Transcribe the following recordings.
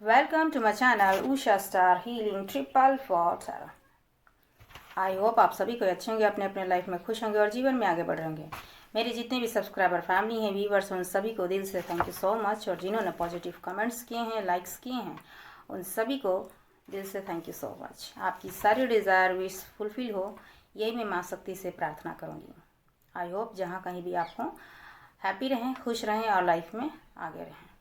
Welcome to my channel Usha star healing 444। I hope आप सभी को अच्छे होंगे, अपने अपने लाइफ में खुश होंगे और जीवन में आगे बढ़ होंगे। मेरे जितने भी सब्सक्राइबर फैमिली हैं, व्यूवर्स, उन सभी को दिल से थैंक यू सो मच। और जिन्होंने पॉजिटिव कमेंट्स किए हैं, लाइक्स किए हैं, उन सभी को दिल से थैंक यू सो मच। आपकी सारी डिज़ायर विश फुलफिल हो, यही मैं माँ शक्ति से प्रार्थना करूँगी। आई होप जहाँ कहीं भी आप हों, हैप्पी रहें, खुश रहें और लाइफ में आगे रहें।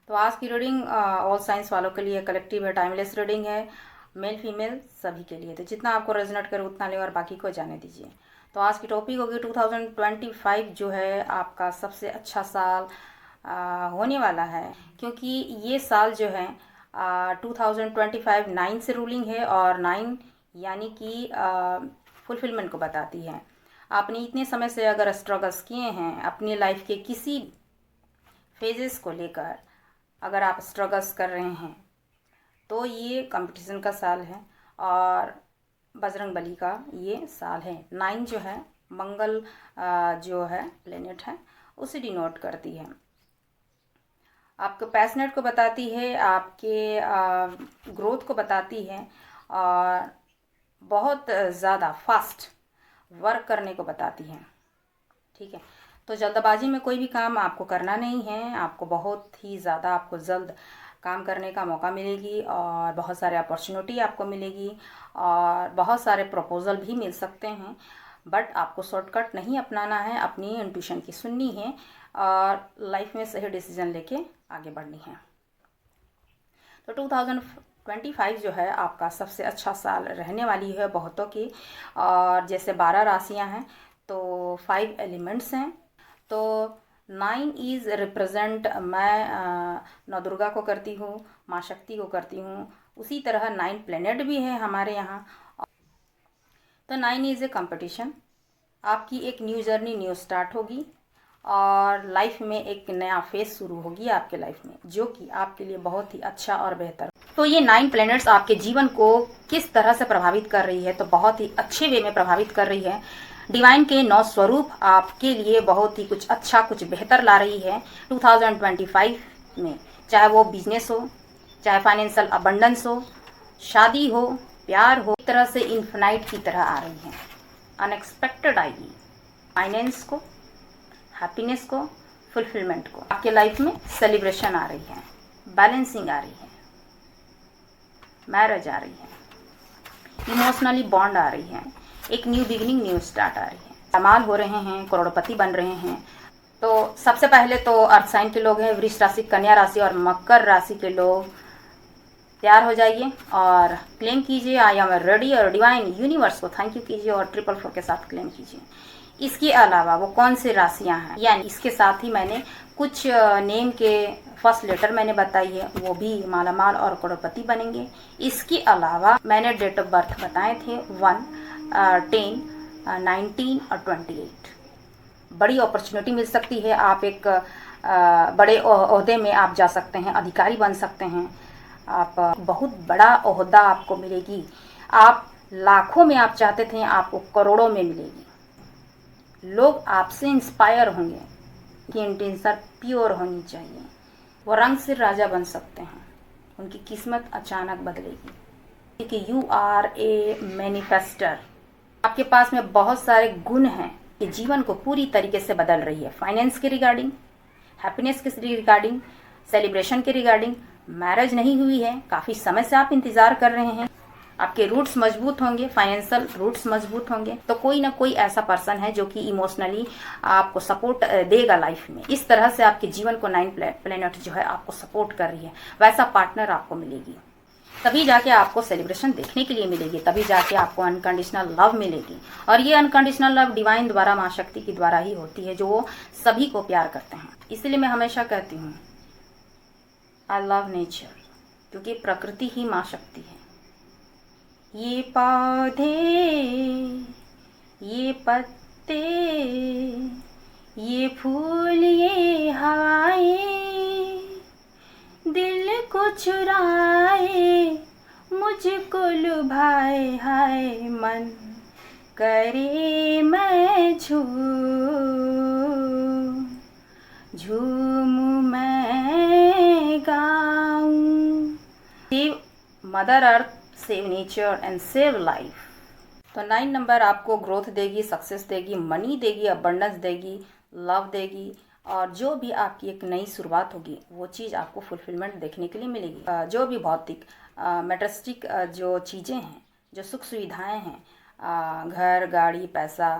तो आज की रीडिंग ऑल साइंस वालों के लिए कलेक्टिव है, टाइमलेस रीडिंग है, मेल फीमेल सभी के लिए। तो जितना आपको रेजोनेट करे उतना ले और बाकी को जाने दीजिए। तो आज की टॉपिक होगी 2025 जो है आपका सबसे अच्छा साल होने वाला है, क्योंकि ये साल जो है 2025 9 से रूलिंग है और 9 यानी कि फुलफिलमेंट को बताती है। आपने इतने समय से अगर स्ट्रगल्स किए हैं अपनी लाइफ के किसी फेजेस को लेकर, अगर आप स्ट्रगल्स कर रहे हैं तो ये कंपटीशन का साल है और बजरंग बली का ये साल है। 9 जो है मंगल जो है प्लेनेट है, उसे डिनोट करती है। आपके पैशनेट को बताती है, आपके ग्रोथ को बताती है और बहुत ज़्यादा फास्ट वर्क करने को बताती है। ठीक है, तो जल्दबाजी में कोई भी काम आपको करना नहीं है। आपको बहुत ही ज़्यादा आपको जल्द काम करने का मौका मिलेगी और बहुत सारे अपॉर्चुनिटी आपको मिलेगी और बहुत सारे प्रपोजल भी मिल सकते हैं। बट आपको शॉर्टकट नहीं अपनाना है, अपनी इंट्यूशन की सुननी है और लाइफ में सही डिसीजन लेके आगे बढ़नी है। तो 2025 जो है आपका सबसे अच्छा साल रहने वाली है बहुतों की। और जैसे 12 राशियां हैं तो 5 एलिमेंट्स हैं। तो 9 इज़ रिप्रेजेंट, मैं नौ दुर्गा को करती हूँ, माँ शक्ति को करती हूँ। उसी तरह 9 प्लेनेट भी है हमारे यहाँ। तो 9 इज़ ए कंपटीशन। आपकी एक न्यू जर्नी न्यू स्टार्ट होगी और लाइफ में एक नया फेज शुरू होगी आपके लाइफ में, जो कि आपके लिए बहुत ही अच्छा और बेहतर। तो ये 9 प्लैनेट्स आपके जीवन को किस तरह से प्रभावित कर रही है, तो बहुत ही अच्छे वे में प्रभावित कर रही है। डिवाइन के 9 स्वरूप आपके लिए बहुत ही कुछ अच्छा, कुछ बेहतर ला रही है 2025 में। चाहे वो बिजनेस हो, चाहे फाइनेंशियल अबंडेंस हो, शादी हो, प्यार हो, एक तरह से इन्फिनाइट की तरह आ रही है। अनएक्सपेक्टेड आएगी, फाइनेंस को, हैप्पीनेस को, फुलफिलमेंट को। आपके लाइफ में सेलिब्रेशन आ रही है, बैलेंसिंग आ रही है, मैरिज आ रही है, इमोशनली बॉन्ड आ रही है, एक न्यू बिगिनिंग, न्यू स्टार्ट आ रही है। कमाल हो रहे हैं, करोड़पति बन रहे हैं। तो सबसे पहले तो अर्थ साइन के लोग हैं, वृष राशि, कन्या राशि और मकर राशि के लोग तैयार हो जाइए और क्लेम कीजिए आई एम रेडी, और डिवाइन यूनिवर्स को थैंक यू कीजिए और 444 के साथ क्लेम कीजिए। इसके अलावा वो कौन से राशियां हैं, यानी इसके साथ ही मैंने कुछ नेम के फर्स्ट लेटर मैंने बताई है, वो भी मालामाल और करोड़पति बनेंगे। इसके अलावा मैंने डेट ऑफ बर्थ बताए थे 1, 10, 19 और 28। बड़ी अपॉर्चुनिटी मिल सकती है, आप एक बड़े ओहदे में आप जा सकते हैं, अधिकारी बन सकते हैं। आप बहुत बड़ा ओहदा आपको मिलेगी। आप लाखों में आप चाहते थे, आपको करोड़ों में मिलेगी। लोग आपसे इंस्पायर होंगे कि इंटेंशन प्योर होनी चाहिए। वो रंग से राजा बन सकते हैं, उनकी किस्मत अचानक बदलेगी कि यू आर ए मैनिफेस्टर। आपके पास में बहुत सारे गुण हैं कि जीवन को पूरी तरीके से बदल रही है। फाइनेंस के रिगार्डिंग, हैप्पीनेस के रिगार्डिंग, सेलिब्रेशन के रिगार्डिंग। मैरिज नहीं हुई है, काफ़ी समय से आप इंतज़ार कर रहे हैं। आपके रूट्स मजबूत होंगे, फाइनेंशियल रूट्स मजबूत होंगे। तो कोई ना कोई ऐसा पर्सन है जो कि इमोशनली आपको सपोर्ट देगा लाइफ में। इस तरह से आपके जीवन को 9 प्लैनेट जो है आपको सपोर्ट कर रही है, वैसा पार्टनर आपको मिलेगी। तभी जाके आपको सेलिब्रेशन देखने के लिए मिलेगी, तभी जाके आपको अनकंडीशनल लव मिलेगी। और ये अनकंडीशनल लव डिवाइन द्वारा, माँ शक्ति की द्वारा ही होती है, जो सभी को प्यार करते हैं। इसलिए मैं हमेशा कहती हूँ आई लव नेचर, क्योंकि प्रकृति ही माँ शक्ति है। ये पौधे, ये पत्ते, ये फूल, ये हवाएं दिल को चुराए, मुझको लुभाए। हाय मन करे मैं झूमूं मैं गाऊं, mother earth save nature and save life. तो 9 नंबर आपको ग्रोथ देगी, सक्सेस देगी, मनी देगी, अबंडेंस देगी, लव देगी, और जो भी आपकी एक नई शुरुआत होगी वो चीज़ आपको फुलफिलमेंट देखने के लिए मिलेगी। जो भी भौतिक मेटेरियलिस्टिक जो चीज़ें हैं, जो सुख सुविधाएं हैं, घर, गाड़ी, पैसा,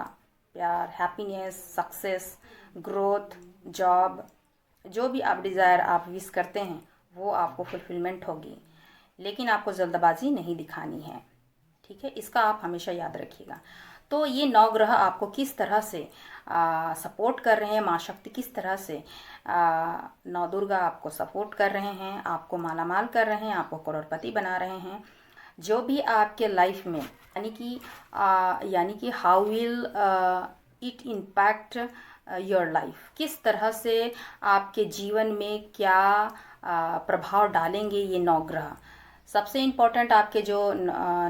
प्यार, हैप्पीनेस, सक्सेस, ग्रोथ, जॉब, जो भी आप डिज़ायर आप विश करते हैं वो आपको फुलफिलमेंट होगी। लेकिन आपको जल्दबाजी नहीं दिखानी है, ठीक है, इसका आप हमेशा याद रखिएगा। तो ये 9 ग्रह आपको किस तरह से सपोर्ट कर रहे हैं, माँ शक्ति किस तरह से नौ दुर्गा आपको सपोर्ट कर रहे हैं, आपको मालामाल कर रहे हैं, आपको करोड़पति बना रहे हैं। जो भी आपके लाइफ में यानी कि how will it impact your life, किस तरह से आपके जीवन में क्या प्रभाव डालेंगे ये 9 ग्रह। सबसे इम्पोर्टेंट आपके जो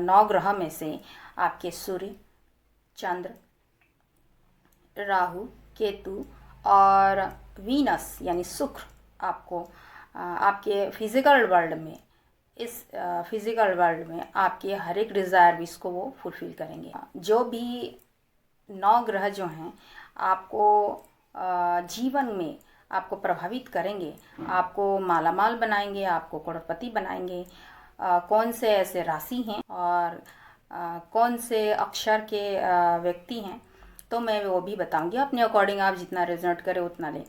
9 ग्रह में से आपके सूर्य, चंद्र, राहु, केतु और वीनस यानी शुक्र आपको आपके फिजिकल वर्ल्ड में, इस फिजिकल वर्ल्ड में आपके हर एक डिज़ायर विश को वो फुलफिल करेंगे। जो भी 9 ग्रह जो हैं आपको जीवन में आपको प्रभावित करेंगे, आपको मालामाल बनाएंगे, आपको करोड़पति बनाएंगे। कौन से ऐसे राशि हैं और कौन से अक्षर के व्यक्ति हैं तो मैं वो भी बताऊंगी। अपने अकॉर्डिंग आप जितना रेजोनेट करें उतना लें।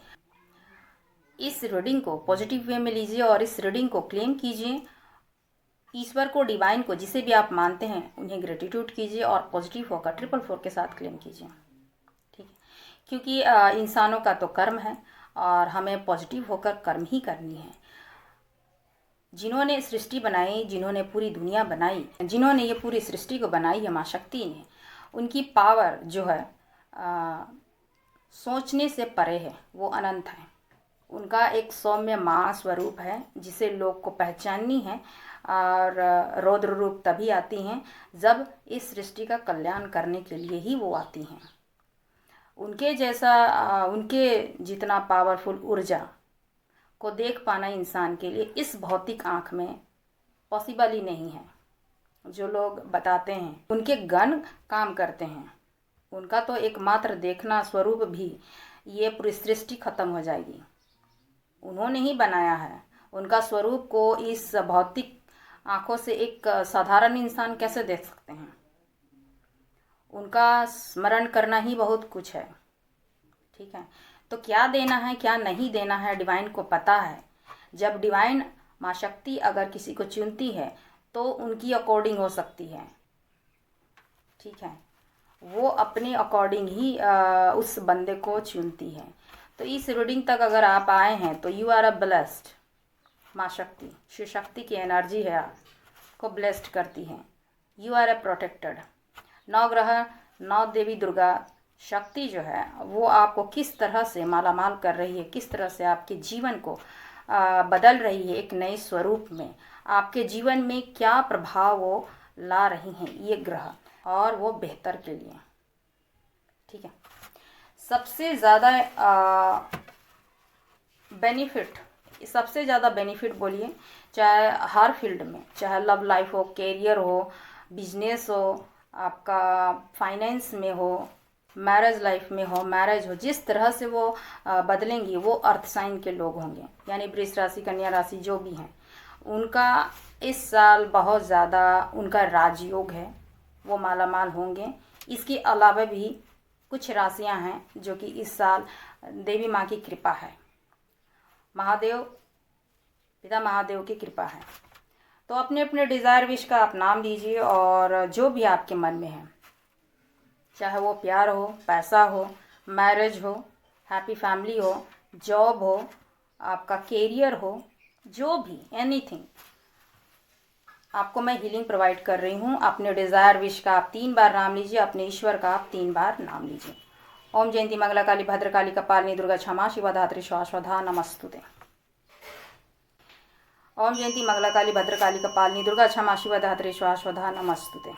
इस रीडिंग को पॉजिटिव वे में लीजिए और इस रीडिंग को क्लेम कीजिए। ईश्वर को, डिवाइन को, जिसे भी आप मानते हैं उन्हें ग्रेटिट्यूड कीजिए और पॉजिटिव होकर 444 के साथ क्लेम कीजिए, ठीक है। क्योंकि इंसानों का तो कर्म है और हमें पॉजिटिव होकर कर्म ही करनी है। जिन्होंने सृष्टि बनाई, जिन्होंने पूरी दुनिया बनाई, जिन्होंने ये पूरी सृष्टि को बनाई है माँ शक्ति ने, उनकी पावर जो है सोचने से परे है, वो अनंत है। उनका एक सौम्य माँ स्वरूप है जिसे लोग को पहचाननी है। और रौद्र रूप तभी आती हैं जब इस सृष्टि का कल्याण करने के लिए ही वो आती हैं। उनके जैसा उनके जितना पावरफुल ऊर्जा को देख पाना इंसान के लिए इस भौतिक आँख में पॉसिबल ही नहीं है। जो लोग बताते हैं उनके गण काम करते हैं, उनका तो एकमात्र देखना स्वरूप भी ये पूरी सृष्टि खत्म हो जाएगी। उन्होंने ही बनाया है, उनका स्वरूप को इस भौतिक आँखों से एक साधारण इंसान कैसे देख सकते हैं। उनका स्मरण करना ही बहुत कुछ है, ठीक है। तो क्या देना है क्या नहीं देना है डिवाइन को पता है। जब डिवाइन माँ शक्ति अगर किसी को चुनती है तो उनकी अकॉर्डिंग हो सकती है, ठीक है। वो अपने अकॉर्डिंग ही उस बंदे को चुनती है। तो इस रीडिंग तक अगर आप आए हैं तो यू आर अ ब्लेस्ड। माँ शक्ति, शिव शक्ति की एनर्जी है, आपको ब्लेस्ड करती है। You are a protected. 9 ग्रह, 9 देवी दुर्गा शक्ति जो है वो आपको किस तरह से मालामाल कर रही है, किस तरह से आपके जीवन को बदल रही है एक नए स्वरूप में। आपके जीवन में क्या प्रभाव वो ला रही हैं ये ग्रह, और वो बेहतर के लिए, ठीक है। सबसे ज़्यादा बेनिफिट बोलिए, चाहे हर फील्ड में, चाहे लव लाइफ हो, कैरियर हो, बिजनेस हो, आपका फाइनेंस में हो, मैरिज लाइफ में हो, मैरिज हो, जिस तरह से वो बदलेंगी वो अर्थ साइन के लोग होंगे, यानी वृष राशि, कन्या राशि जो भी हैं, उनका इस साल बहुत ज़्यादा उनका राजयोग है, वो मालामाल होंगे। इसके अलावा भी कुछ राशियां हैं जो कि इस साल देवी माँ की कृपा है, महादेव, पिता महादेव की कृपा है। तो अपने अपने डिज़ायर विश का आप नाम दीजिए और जो भी आपके मन में है, चाहे वो प्यार हो, पैसा हो, मैरिज हो, हैप्पी फैमिली हो, जॉब हो, आपका कैरियर हो, जो भी एनीथिंग, आपको मैं हीलिंग प्रोवाइड कर रही हूँ। अपने डिज़ायर विश का आप 3 बार नाम लीजिए, अपने ईश्वर का आप 3 बार नाम लीजिए। ओम जयंती मंगला काली भद्रकाली कपालिनी दुर्गा क्षमा शिवा धात्री स्वास्वधा नमस्तुते। ओम जयंती मंगला काली भद्रकाली कपालिनी दुर्गा क्षमा शिवा धात्री स्वास्वधा नमस्तुते।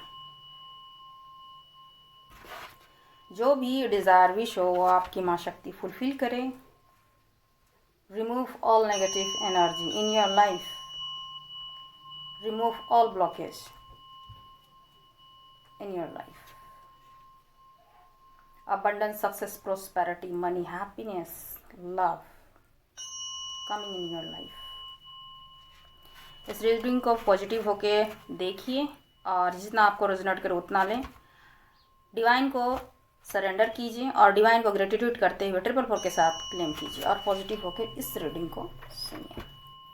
जो भी डिज़ायर विश हो वो आपकी माँ शक्ति फुलफिल करे। Remove all negative energy in your life. remove all blockage in your life. Abundance, success, prosperity, money, happiness, love coming in your life. इस रीडिंग को पॉजिटिव होके देखिए और जितना आपको रेजोनेट करे उतना लें। डिवाइन को सरेंडर कीजिए और डिवाइन को ग्रेटिट्यूड करते हुए 444 के साथ क्लेम कीजिए और पॉजिटिव होकर इस रीडिंग को सुनिए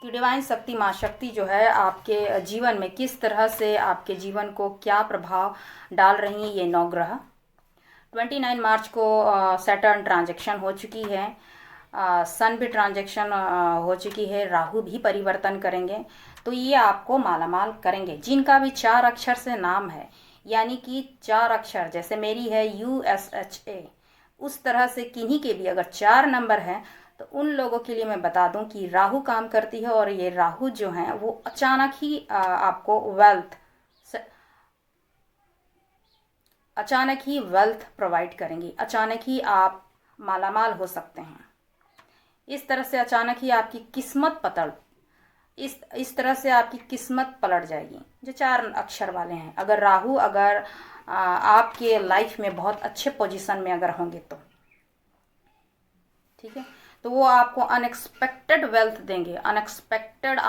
कि डिवाइन शक्ति, माँ शक्ति जो है आपके जीवन में किस तरह से आपके जीवन को क्या प्रभाव डाल रही हैं। ये 9 ग्रह 29 मार्च को सैटर्न ट्रांजैक्शन हो चुकी है, सन भी ट्रांजैक्शन हो चुकी है, राहु भी परिवर्तन करेंगे, तो ये आपको मालामाल करेंगे। जिनका भी 4 अक्षर से नाम है, यानी कि 4 अक्षर, जैसे मेरी है USHA, उस तरह से किन्हीं के भी अगर 4 नंबर है तो उन लोगों के लिए मैं बता दूं कि राहु काम करती है और ये राहु जो है वो अचानक ही आपको वेल्थ प्रोवाइड करेंगी। अचानक ही आप मालामाल हो सकते हैं। इस तरह से अचानक ही आपकी किस्मत इस तरह से आपकी किस्मत पलट जाएगी। जो 4 अक्षर वाले हैं, अगर राहु आपके लाइफ में बहुत अच्छे पोजीशन में अगर होंगे तो ठीक है, तो वो आपको अनएक्सपेक्टेड वेल्थ देंगे। अनएक्सपेक्टेड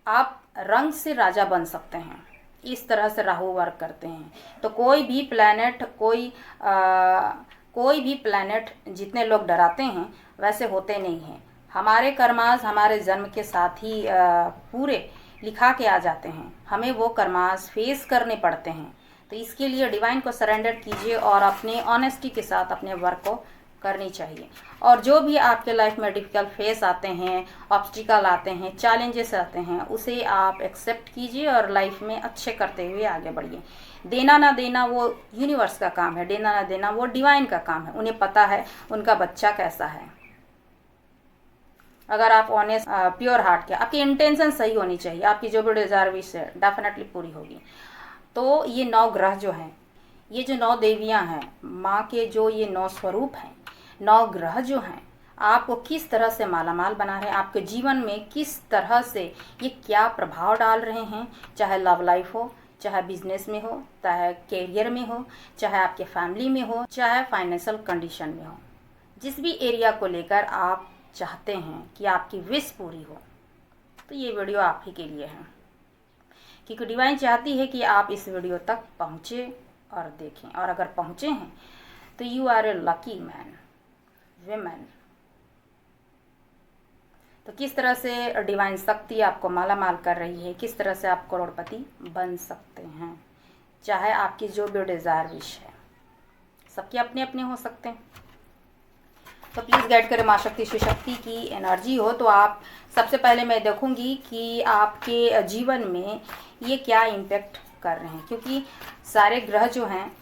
आप रंग से राजा बन सकते हैं। इस तरह से राहु वर्क करते हैं। तो कोई भी प्लैनेट जितने लोग डराते हैं वैसे होते नहीं हैं। हमारे कर्मास हमारे जन्म के साथ ही पूरे लिखा के आ जाते हैं। हमें वो कर्मास फेस करने पड़ते हैं। तो इसके लिए डिवाइन को सरेंडर कीजिए और अपने ऑनेस्टी के साथ अपने वर्क को करनी चाहिए। और जो भी आपके लाइफ में डिफिकल्ट फेस आते हैं, ऑब्स्टिकल आते हैं, चैलेंजेस आते हैं, उसे आप एक्सेप्ट कीजिए और लाइफ में अच्छे करते हुए आगे बढ़िए। देना ना देना वो यूनिवर्स का काम है, देना ना देना वो डिवाइन का काम है। उन्हें पता है उनका बच्चा कैसा है। अगर आप ऑनेस्ट प्योर हार्ट के, आपकी इंटेंशन सही होनी चाहिए, आपकी जो भी डिजायर विश है डेफिनेटली पूरी होगी। तो ये 9 ग्रह जो हैं, ये जो 9 देवियां हैं, माँ के जो ये 9 स्वरूप हैं, 9 ग्रह जो हैं, आपको किस तरह से मालामाल बना रहे हैं, आपके जीवन में किस तरह से ये क्या प्रभाव डाल रहे हैं, चाहे लव लाइफ हो, चाहे बिजनेस में हो, चाहे कैरियर में हो, चाहे आपके फैमिली में हो, चाहे फाइनेंशियल कंडीशन में हो। जिस भी एरिया को लेकर आप चाहते हैं कि आपकी विश पूरी हो, तो ये वीडियो आप ही के लिए है, क्योंकि डिवाइन चाहती है कि आप इस वीडियो तक पहुँचे और देखें। और अगर पहुँचे हैं तो you are a lucky man, women. तो किस तरह से डिवाइन शक्ति आपको मालामाल कर रही है, किस तरह से आप करोड़पति बन सकते हैं, चाहे आपकी जो भी डिज़ायर विश है। सबके अपने अपने हो सकते हैं। तो प्लीज़ गाइड करें माँ शक्ति शिव शक्ति की एनर्जी हो तो आप सबसे पहले मैं देखूंगी कि आपके जीवन में ये क्या इम्पेक्ट कर रहे हैं, क्योंकि सारे ग्रह जो हैं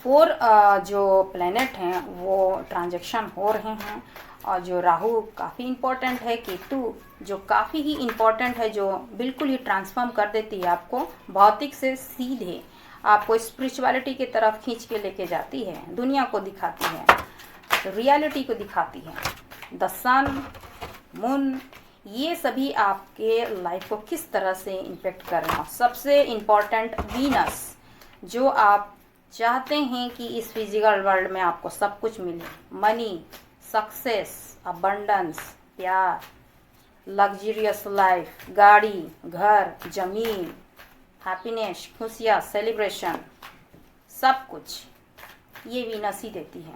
4 जो प्लैनेट हैं वो ट्रांजैक्शन हो रहे हैं। और जो राहु काफ़ी इम्पोर्टेंट है, केतु जो काफ़ी ही इम्पोर्टेंट है, जो बिल्कुल ही ट्रांसफॉर्म कर देती है आपको, भौतिक से सीधे आपको स्पिरिचुअलिटी की तरफ खींच के लेके जाती है, दुनिया को दिखाती है, रियलिटी को दिखाती है। द सन, मून, ये सभी आपके लाइफ को किस तरह से इम्पेक्ट कर रहे हैं। सबसे इम्पोर्टेंट वीनस, जो आप चाहते हैं कि इस फिजिकल वर्ल्ड में आपको सब कुछ मिले, मनी, सक्सेस, अबंडेंस, प्यार, लग्जरियस लाइफ, गाड़ी, घर, जमीन, हैप्पीनेस, खुशियाँ, सेलिब्रेशन, सब कुछ ये वीनस ही देती है।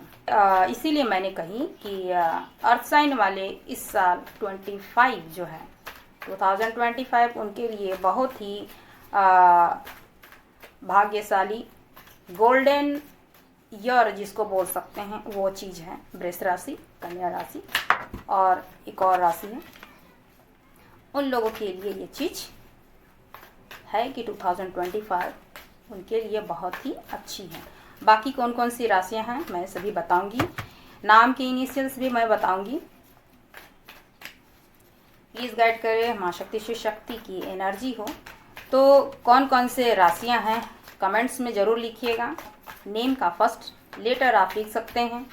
इसीलिए मैंने कही कि अर्थ साइन वाले इस साल 25 जो है 2025 उनके लिए बहुत ही भाग्यशाली गोल्डन ईयर जिसको बोल सकते हैं वो चीज़ है। वृष राशि, कन्या राशि और एक और राशि है, उन लोगों के लिए ये चीज़ है कि 2025 उनके लिए बहुत ही अच्छी है। बाकी कौन कौन सी राशियां हैं मैं सभी बताऊंगी, नाम के इनिशियल्स भी मैं बताऊंगी। प्लीज़ गाइड करें माँ शक्ति शिव शक्ति की एनर्जी हो तो कौन कौन से राशियां हैं कमेंट्स में ज़रूर लिखिएगा। नेम का फर्स्ट लेटर आप लिख सकते हैं,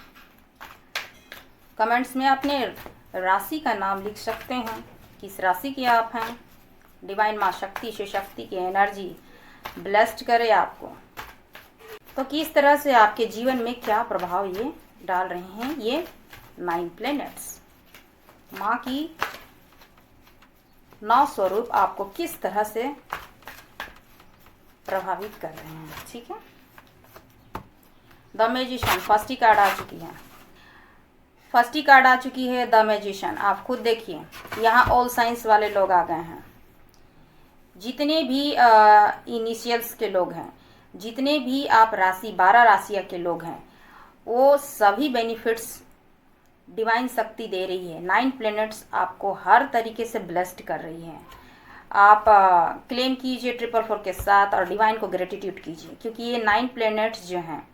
कमेंट्स में अपने राशि का नाम लिख सकते हैं, किस राशि के आप हैं, डिवाइन माँ शक्ति शिव शक्ति की एनर्जी ब्लेस्ड करे आपको। तो किस तरह से आपके जीवन में क्या प्रभाव ये डाल रहे हैं ये 9 प्लैनेट्स, माँ की 9 स्वरूप आपको किस तरह से प्रभावित कर रहे हैं। ठीक है, द मैजिशियन फर्स्ट ही कार्ड आ चुकी है। फर्स्ट ही कार्ड आ चुकी है द मैजिशियन। आप खुद देखिए, यहाँ ऑल साइंस वाले लोग आ गए हैं। जितने भी इनिशियल्स के लोग हैं, जितने भी आप राशि 12 राशियाँ के लोग हैं, वो सभी बेनिफिट्स डिवाइन शक्ति दे रही है। 9 प्लैनेट्स आपको हर तरीके से ब्लेस्ड कर रही है। आप क्लेम कीजिए 444 के साथ और डिवाइन को ग्रेटिट्यूड कीजिए, क्योंकि ये 9 प्लैनेट्स जो हैं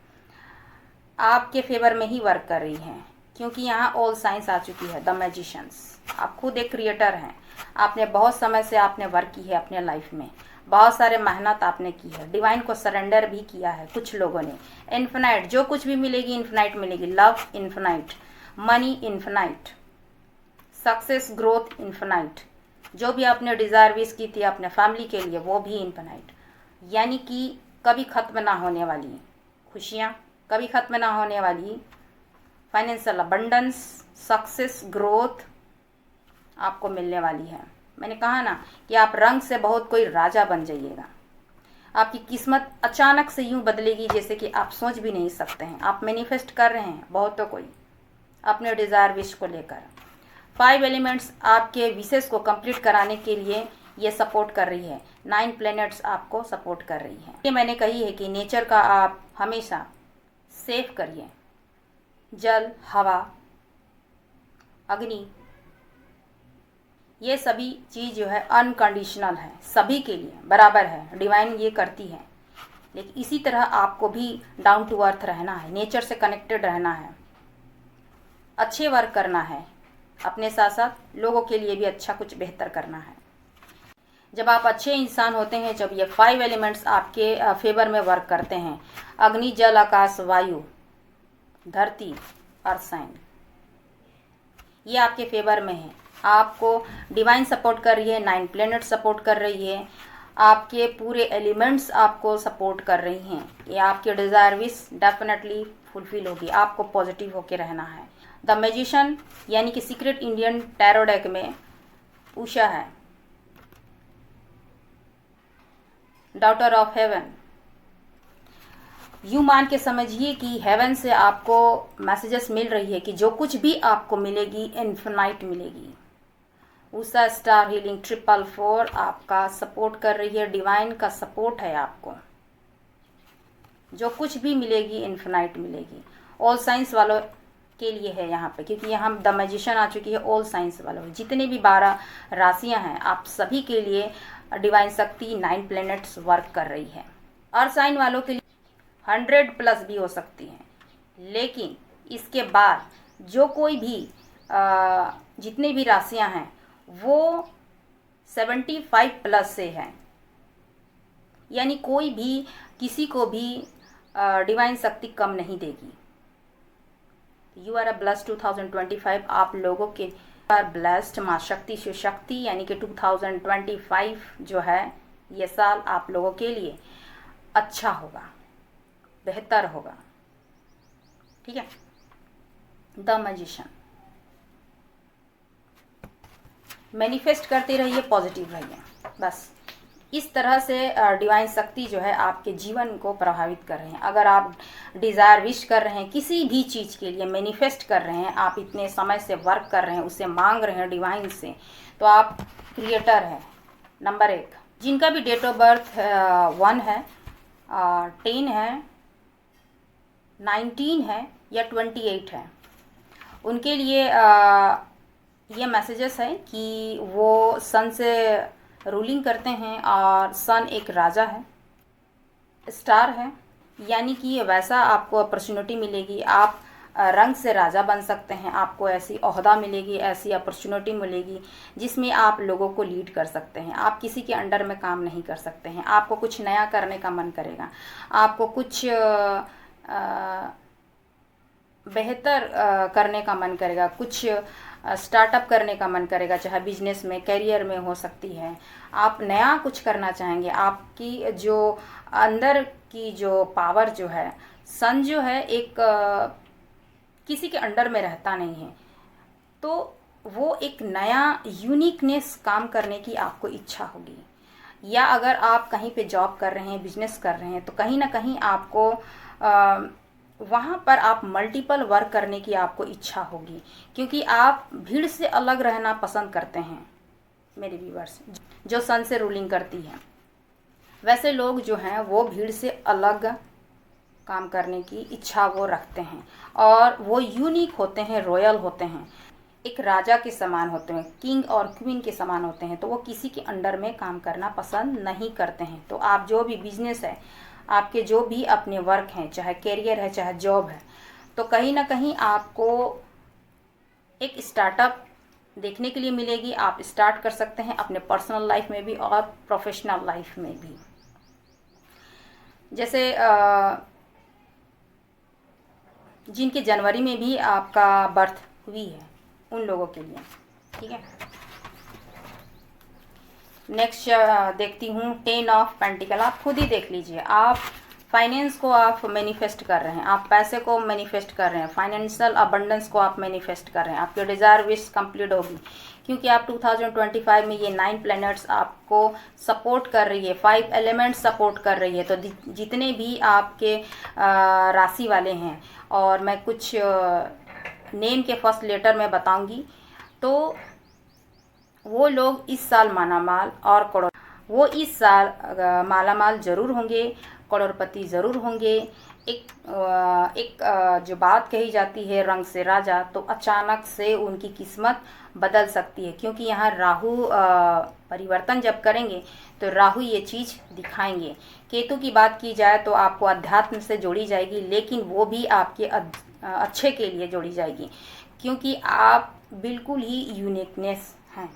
आपके फेवर में ही वर्क कर रही हैं। क्योंकि यहाँ ऑल साइंस आ चुकी है, द मैजिशियंस। आप खुद एक क्रिएटर हैं। आपने बहुत समय से आपने वर्क की है अपने लाइफ में, बहुत सारे मेहनत आपने की है, डिवाइन को सरेंडर भी किया है कुछ लोगों ने। इन्फिनाइट जो कुछ भी मिलेगी इन्फिनाइट मिलेगी। Love infinite, money infinite, success growth infinite, जो भी आपने डिज़ायर विश की थी अपने फैमिली के लिए वो भी इन्फिनाइट। यानी कि कभी ख़त्म ना होने वाली खुशियाँ, कभी ख़त्म ना होने वाली फाइनेंशियल अबंडेंस, सक्सेस ग्रोथ आपको मिलने वाली है। मैंने कहा ना कि आप रंग से बहुत कोई राजा बन जाइएगा। आपकी किस्मत अचानक से यूं बदलेगी जैसे कि आप सोच भी नहीं सकते हैं। आप मैनिफेस्ट कर रहे हैं बहुत तो कोई अपने डिज़ायर विश को लेकर। 5 एलिमेंट्स आपके विशेष को कंप्लीट कराने के लिए ये सपोर्ट कर रही है। 9 प्लैनेट्स आपको सपोर्ट कर रही है। ये मैंने कही है कि नेचर का आप हमेशा सेफ करिए। जल, हवा, अग्नि, ये सभी चीज़ जो है अनकंडीशनल है, सभी के लिए बराबर है। डिवाइन ये करती है। लेकिन इसी तरह आपको भी डाउन टू अर्थ रहना है, नेचर से कनेक्टेड रहना है, अच्छे वर्क करना है, अपने साथ साथ लोगों के लिए भी अच्छा कुछ बेहतर करना है। जब आप अच्छे इंसान होते हैं, जब ये 5 एलिमेंट्स आपके फेवर में वर्क करते हैं, अग्नि, जल, आकाश, वायु, धरती, अर्थ साइन, ये आपके फेवर में है। आपको डिवाइन सपोर्ट कर रही है, 9 प्लैनेट सपोर्ट कर रही है, आपके पूरे एलिमेंट्स आपको सपोर्ट कर रही हैं। ये आपके डिज़ायर विश डेफिनेटली फुलफिल होगी। आपको पॉजिटिव होके रहना है। द मैजिशियन यानी कि सीक्रेट इंडियन टैरो डेक में उषा है, डॉटर ऑफ हेवन। यूँ मान के समझिए कि हेवन से आपको मैसेजेस मिल रही है कि जो कुछ भी आपको मिलेगी इन्फिनाइट मिलेगी। उषा स्टार हीलिंग 444 आपका सपोर्ट कर रही है। डिवाइन का सपोर्ट है आपको। जो कुछ भी मिलेगी इन्फिनाइट मिलेगी। ऑल साइंस वालों के लिए है यहाँ पे, क्योंकि यहाँ द मैजिशियन आ चुकी है। ऑल साइंस वालों, जितने भी 12 राशियाँ हैं, आप सभी के लिए डिवाइन शक्ति 9 प्लैनेट्स वर्क कर रही है। अर्थ साइन वालों के लिए 100+ भी हो सकती हैं, लेकिन इसके बाद जो कोई भी जितने भी राशियां हैं वो 75+ से हैं। यानी कोई भी किसी को भी डिवाइन शक्ति कम नहीं देगी। You are a blessed 2025। आप लोगों के आर ब्लेस्ड माँ शक्ति शिव शक्ति, यानी कि 2025 जो है ये साल आप लोगों के लिए अच्छा होगा, बेहतर होगा। ठीक है, द मैजिशियन। मैनिफेस्ट करते रहिए, पॉजिटिव रहिए, बस इस तरह से डिवाइन शक्ति जो है आपके जीवन को प्रभावित कर रहे हैं। अगर आप डिज़ायर विश कर रहे हैं किसी भी चीज़ के लिए, मैनिफेस्ट कर रहे हैं, आप इतने समय से वर्क कर रहे हैं, उसे मांग रहे हैं डिवाइन से, तो आप क्रिएटर हैं नंबर 1। जिनका भी डेट ऑफ बर्थ 1 है, 10 है, 19 है या 28 है, उनके लिए ये मैसेजेस है कि वो सन से रूलिंग करते हैं और सन एक राजा है, स्टार है। यानी कि वैसा आपको अपॉर्चुनिटी मिलेगी। आप रंग से राजा बन सकते हैं। आपको ऐसी ओहदा मिलेगी, ऐसी अपॉर्चुनिटी मिलेगी जिसमें आप लोगों को लीड कर सकते हैं। आप किसी के अंडर में काम नहीं कर सकते हैं। आपको कुछ नया करने का मन करेगा, आपको कुछ बेहतर करने का मन करेगा, कुछ स्टार्टअप करने का मन करेगा, चाहे बिजनेस में, करियर में हो सकती है। आप नया कुछ करना चाहेंगे, आपकी जो अंदर की जो पावर जो है, सन जो है एक किसी के अंडर में रहता नहीं है, तो वो एक नया यूनिकनेस काम करने की आपको इच्छा होगी। या अगर आप कहीं पे जॉब कर रहे हैं, बिजनेस कर रहे हैं, तो कहीं ना कहीं आपको वहाँ पर आप मल्टीपल वर्क करने की आपको इच्छा होगी, क्योंकि आप भीड़ से अलग रहना पसंद करते हैं मेरे व्यूअर्स, जो सन से रूलिंग करती है। वैसे लोग जो हैं वो भीड़ से अलग काम करने की इच्छा वो रखते हैं, और वो यूनिक होते हैं, रॉयल होते हैं, एक राजा के समान होते हैं, किंग और क्वीन के समान होते हैं। तो वो किसी के अंडर में काम करना पसंद नहीं करते हैं। तो आप जो भी बिजनेस है, आपके जो भी अपने वर्क हैं, चाहे करियर है, चाहे जॉब है, तो कहीं ना कहीं आपको एक स्टार्टअप देखने के लिए मिलेगी। आप स्टार्ट कर सकते हैं अपने पर्सनल लाइफ में भी और प्रोफेशनल लाइफ में भी। जैसे जिनके जनवरी में भी आपका बर्थ हुई है, उन लोगों के लिए, ठीक है। नेक्स्ट देखती हूँ 10 ऑफ पेंटिकल। आप खुद ही देख लीजिए, आप फाइनेंस को आप मैनिफेस्ट कर रहे हैं, आप पैसे को मैनिफेस्ट कर रहे हैं, फाइनेंशियल अबंडेंस को आप मैनिफेस्ट कर रहे हैं। आपकी डिज़ायर विश कंप्लीट होगी, क्योंकि आप 2025 में ये 9 प्लैनेट्स आपको सपोर्ट कर रही है, 5 एलिमेंट्स सपोर्ट कर रही है। तो जितने भी आपके राशि वाले हैं, और मैं कुछ नेम के फर्स्ट लेटर में बताऊंगी, तो वो लोग इस साल मालामाल और वो इस साल मालामाल ज़रूर होंगे, करोड़पति ज़रूर होंगे। एक जो बात कही जाती है रंग से राजा, तो अचानक से उनकी किस्मत बदल सकती है, क्योंकि यहाँ राहु परिवर्तन जब करेंगे तो राहु ये चीज़ दिखाएंगे। केतु की बात की जाए तो आपको अध्यात्म से जोड़ी जाएगी, लेकिन वो भी आपके अच्छे के लिए जोड़ी जाएगी, क्योंकि आप बिल्कुल ही यूनिकनेस हैं।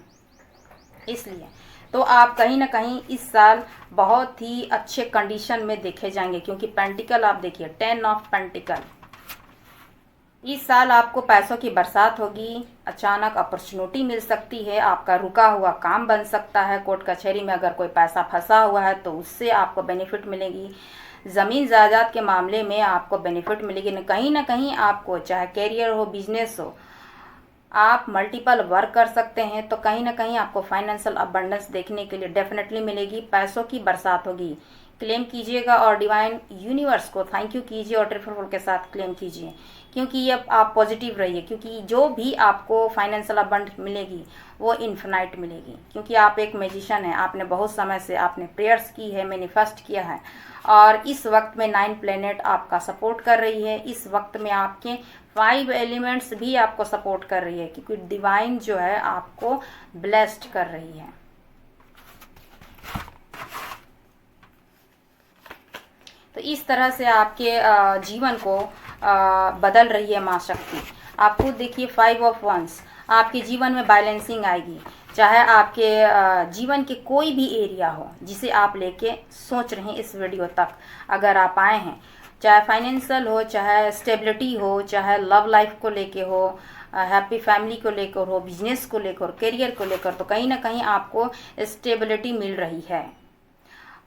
इसलिए तो आप कहीं ना कहीं इस साल बहुत ही अच्छे कंडीशन में देखे जाएंगे, क्योंकि पेंटिकल आप देखिए 10 ऑफ पेंटिकल। इस साल आपको पैसों की बरसात होगी, अचानक अपॉर्चुनिटी मिल सकती है, आपका रुका हुआ काम बन सकता है, कोर्ट कचहरी में अगर कोई पैसा फंसा हुआ है तो उससे आपको बेनिफिट मिलेगी। ज़मीन जायदाद के मामले में आपको बेनिफिट मिलेगी। कहीं ना कहीं आपको, चाहे करियर हो, बिजनेस हो, आप मल्टीपल वर्क कर सकते हैं, तो कहीं ना कहीं आपको फाइनेंशियल अबंडेंस देखने के लिए डेफिनेटली मिलेगी। पैसों की बरसात होगी। क्लेम कीजिएगा और डिवाइन यूनिवर्स को थैंक यू कीजिए और ट्रिपल फोर के साथ क्लेम कीजिए, क्योंकि ये आप पॉजिटिव रहिए, क्योंकि जो भी आपको फाइनेंशियल अबंडेंस मिलेगी वो इन्फिनाइट मिलेगी। क्योंकि आप एक मैजिशियन हैं, आपने बहुत समय से आपने प्रेयर्स की है, मैनिफेस्ट किया है, और इस वक्त में 9 प्लेनेट आपका सपोर्ट कर रही है। इस वक्त में आपके 5 एलिमेंट्स भी आपको सपोर्ट कर रही है, क्योंकि डिवाइन जो है आपको ब्लेस्ड कर रही है। तो इस तरह से आपके जीवन को बदल रही है माँ शक्ति। आप खुद देखिए 5 ऑफ वंस, आपके जीवन में बैलेंसिंग आएगी। चाहे आपके जीवन के कोई भी एरिया हो जिसे आप लेके सोच रहे हैं इस वीडियो तक अगर आप आए हैं, चाहे फाइनेंशियल हो, चाहे स्टेबिलिटी हो, चाहे लव लाइफ को लेके हो, हैप्पी फैमिली को लेकर हो, बिजनेस को लेकर, करियर को लेकर, तो कहीं ना कहीं आपको स्टेबिलिटी मिल रही है।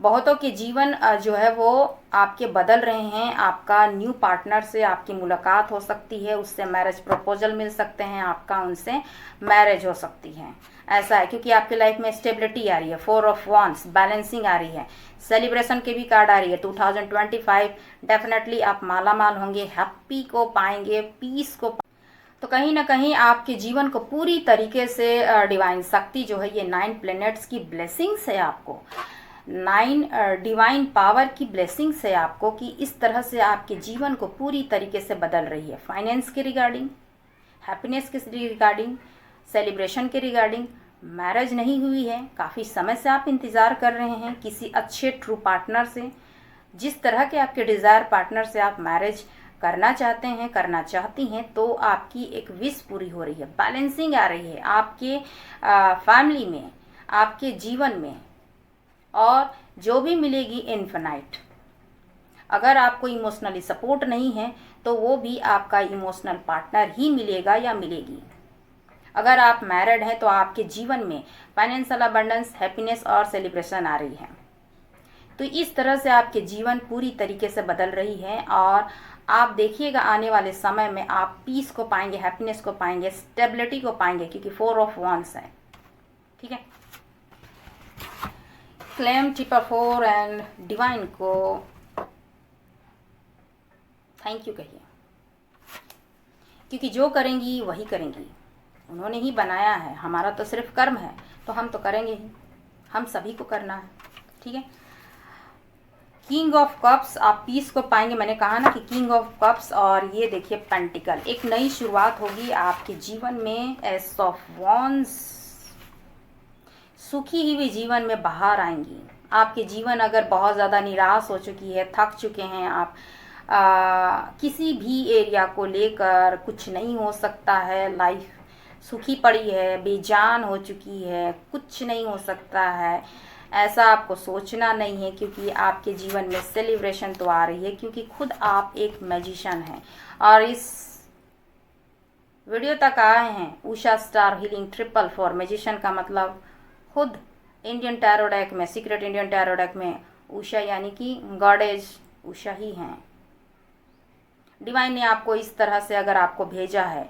बहुतों के जीवन जो है वो आपके बदल रहे हैं। आपका न्यू पार्टनर से आपकी मुलाकात हो सकती है, उससे मैरिज प्रपोजल मिल सकते हैं, आपका उनसे मैरिज हो सकती है। ऐसा है क्योंकि आपकी लाइफ में स्टेबिलिटी आ रही है, 4 ऑफ वांड्स, बैलेंसिंग आ रही है, सेलिब्रेशन के भी कार्ड आ रही है। 2025 डेफिनेटली आप माला माल होंगे, हैप्पी को पाएंगे, पीस को। तो कहीं ना कहीं आपके जीवन को पूरी तरीके से डिवाइन शक्ति जो है, ये 9 प्लैनेट्स की ब्लेसिंग्स है आपको, 9 डिवाइन पावर की ब्लेसिंग्स है आपको, कि इस तरह से आपके जीवन को पूरी तरीके से बदल रही है। फाइनेंस के रिगार्डिंग, हैप्पीनेस के रिगार्डिंग, सेलिब्रेशन के रिगार्डिंग। मैरिज नहीं हुई है, काफ़ी समय से आप इंतज़ार कर रहे हैं किसी अच्छे ट्रू पार्टनर से, जिस तरह के आपके डिज़ायर पार्टनर से आप मैरिज करना चाहते हैं, करना चाहती हैं, तो आपकी एक विश पूरी हो रही है। बैलेंसिंग आ रही है आपके फैमिली में, आपके जीवन में, और जो भी मिलेगी इन्फिनाइट। अगर आपको इमोशनली सपोर्ट नहीं है तो वो भी आपका इमोशनल पार्टनर ही मिलेगा या मिलेगी। अगर आप मैरिड हैं तो आपके जीवन में फाइनेंशियल अबंडेंस, हैप्पीनेस और सेलिब्रेशन आ रही है। तो इस तरह से आपके जीवन पूरी तरीके से बदल रही है और आप देखिएगा आने वाले समय में आप पीस को पाएंगे, हैप्पीनेस को पाएंगे, स्टेबिलिटी को पाएंगे, क्योंकि 4 ऑफ वांड्स है। ठीक है, क्लेम ट्रिपल 4 एंड डिवाइन को थैंक यू कहिए, क्योंकि जो करेंगी वही करेंगी, उन्होंने ही बनाया है। हमारा तो सिर्फ कर्म है, तो हम तो करेंगे ही, हम सभी को करना है। ठीक है, किंग ऑफ कप्स, आप पीस को पाएंगे। मैंने कहा ना कि किंग ऑफ कप्स, और ये देखिए पेंटिकल, एक नई शुरुआत होगी आपके जीवन में। एस ऑफ वॉन्ड्स, सुखी हुई जीवन में बाहर आएंगी। आपके जीवन अगर बहुत ज़्यादा निराश हो चुकी है, थक चुके हैं आप, किसी भी एरिया को लेकर कुछ नहीं हो सकता है, लाइफ सूखी पड़ी है, बेजान हो चुकी है, कुछ नहीं हो सकता है, ऐसा आपको सोचना नहीं है, क्योंकि आपके जीवन में सेलिब्रेशन तो आ रही है, क्योंकि खुद आप एक मैजिशियन हैं और इस वीडियो तक आए हैं। Usha star healing triple 4 magician का मतलब खुद इंडियन टैरो डेक में, सीक्रेट इंडियन टैरो डेक में उषा यानी कि गॉडेज उषा ही हैं। डिवाइन ने आपको इस तरह से अगर आपको भेजा है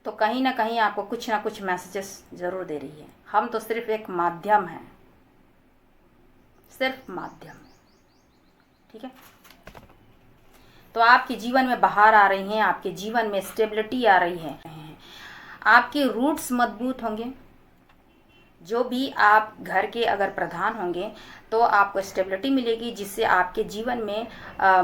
तो कहीं ना कहीं आपको कुछ ना कुछ मैसेजेस ज़रूर दे रही है। हम तो सिर्फ एक माध्यम हैं, सिर्फ माध्यम। ठीक है, तो आपके जीवन में बाहर आ रही हैं, आपके जीवन में स्टेबिलिटी आ रही है, आपके रूट्स मजबूत होंगे। जो भी आप घर के अगर प्रधान होंगे तो आपको स्टेबिलिटी मिलेगी, जिससे आपके जीवन में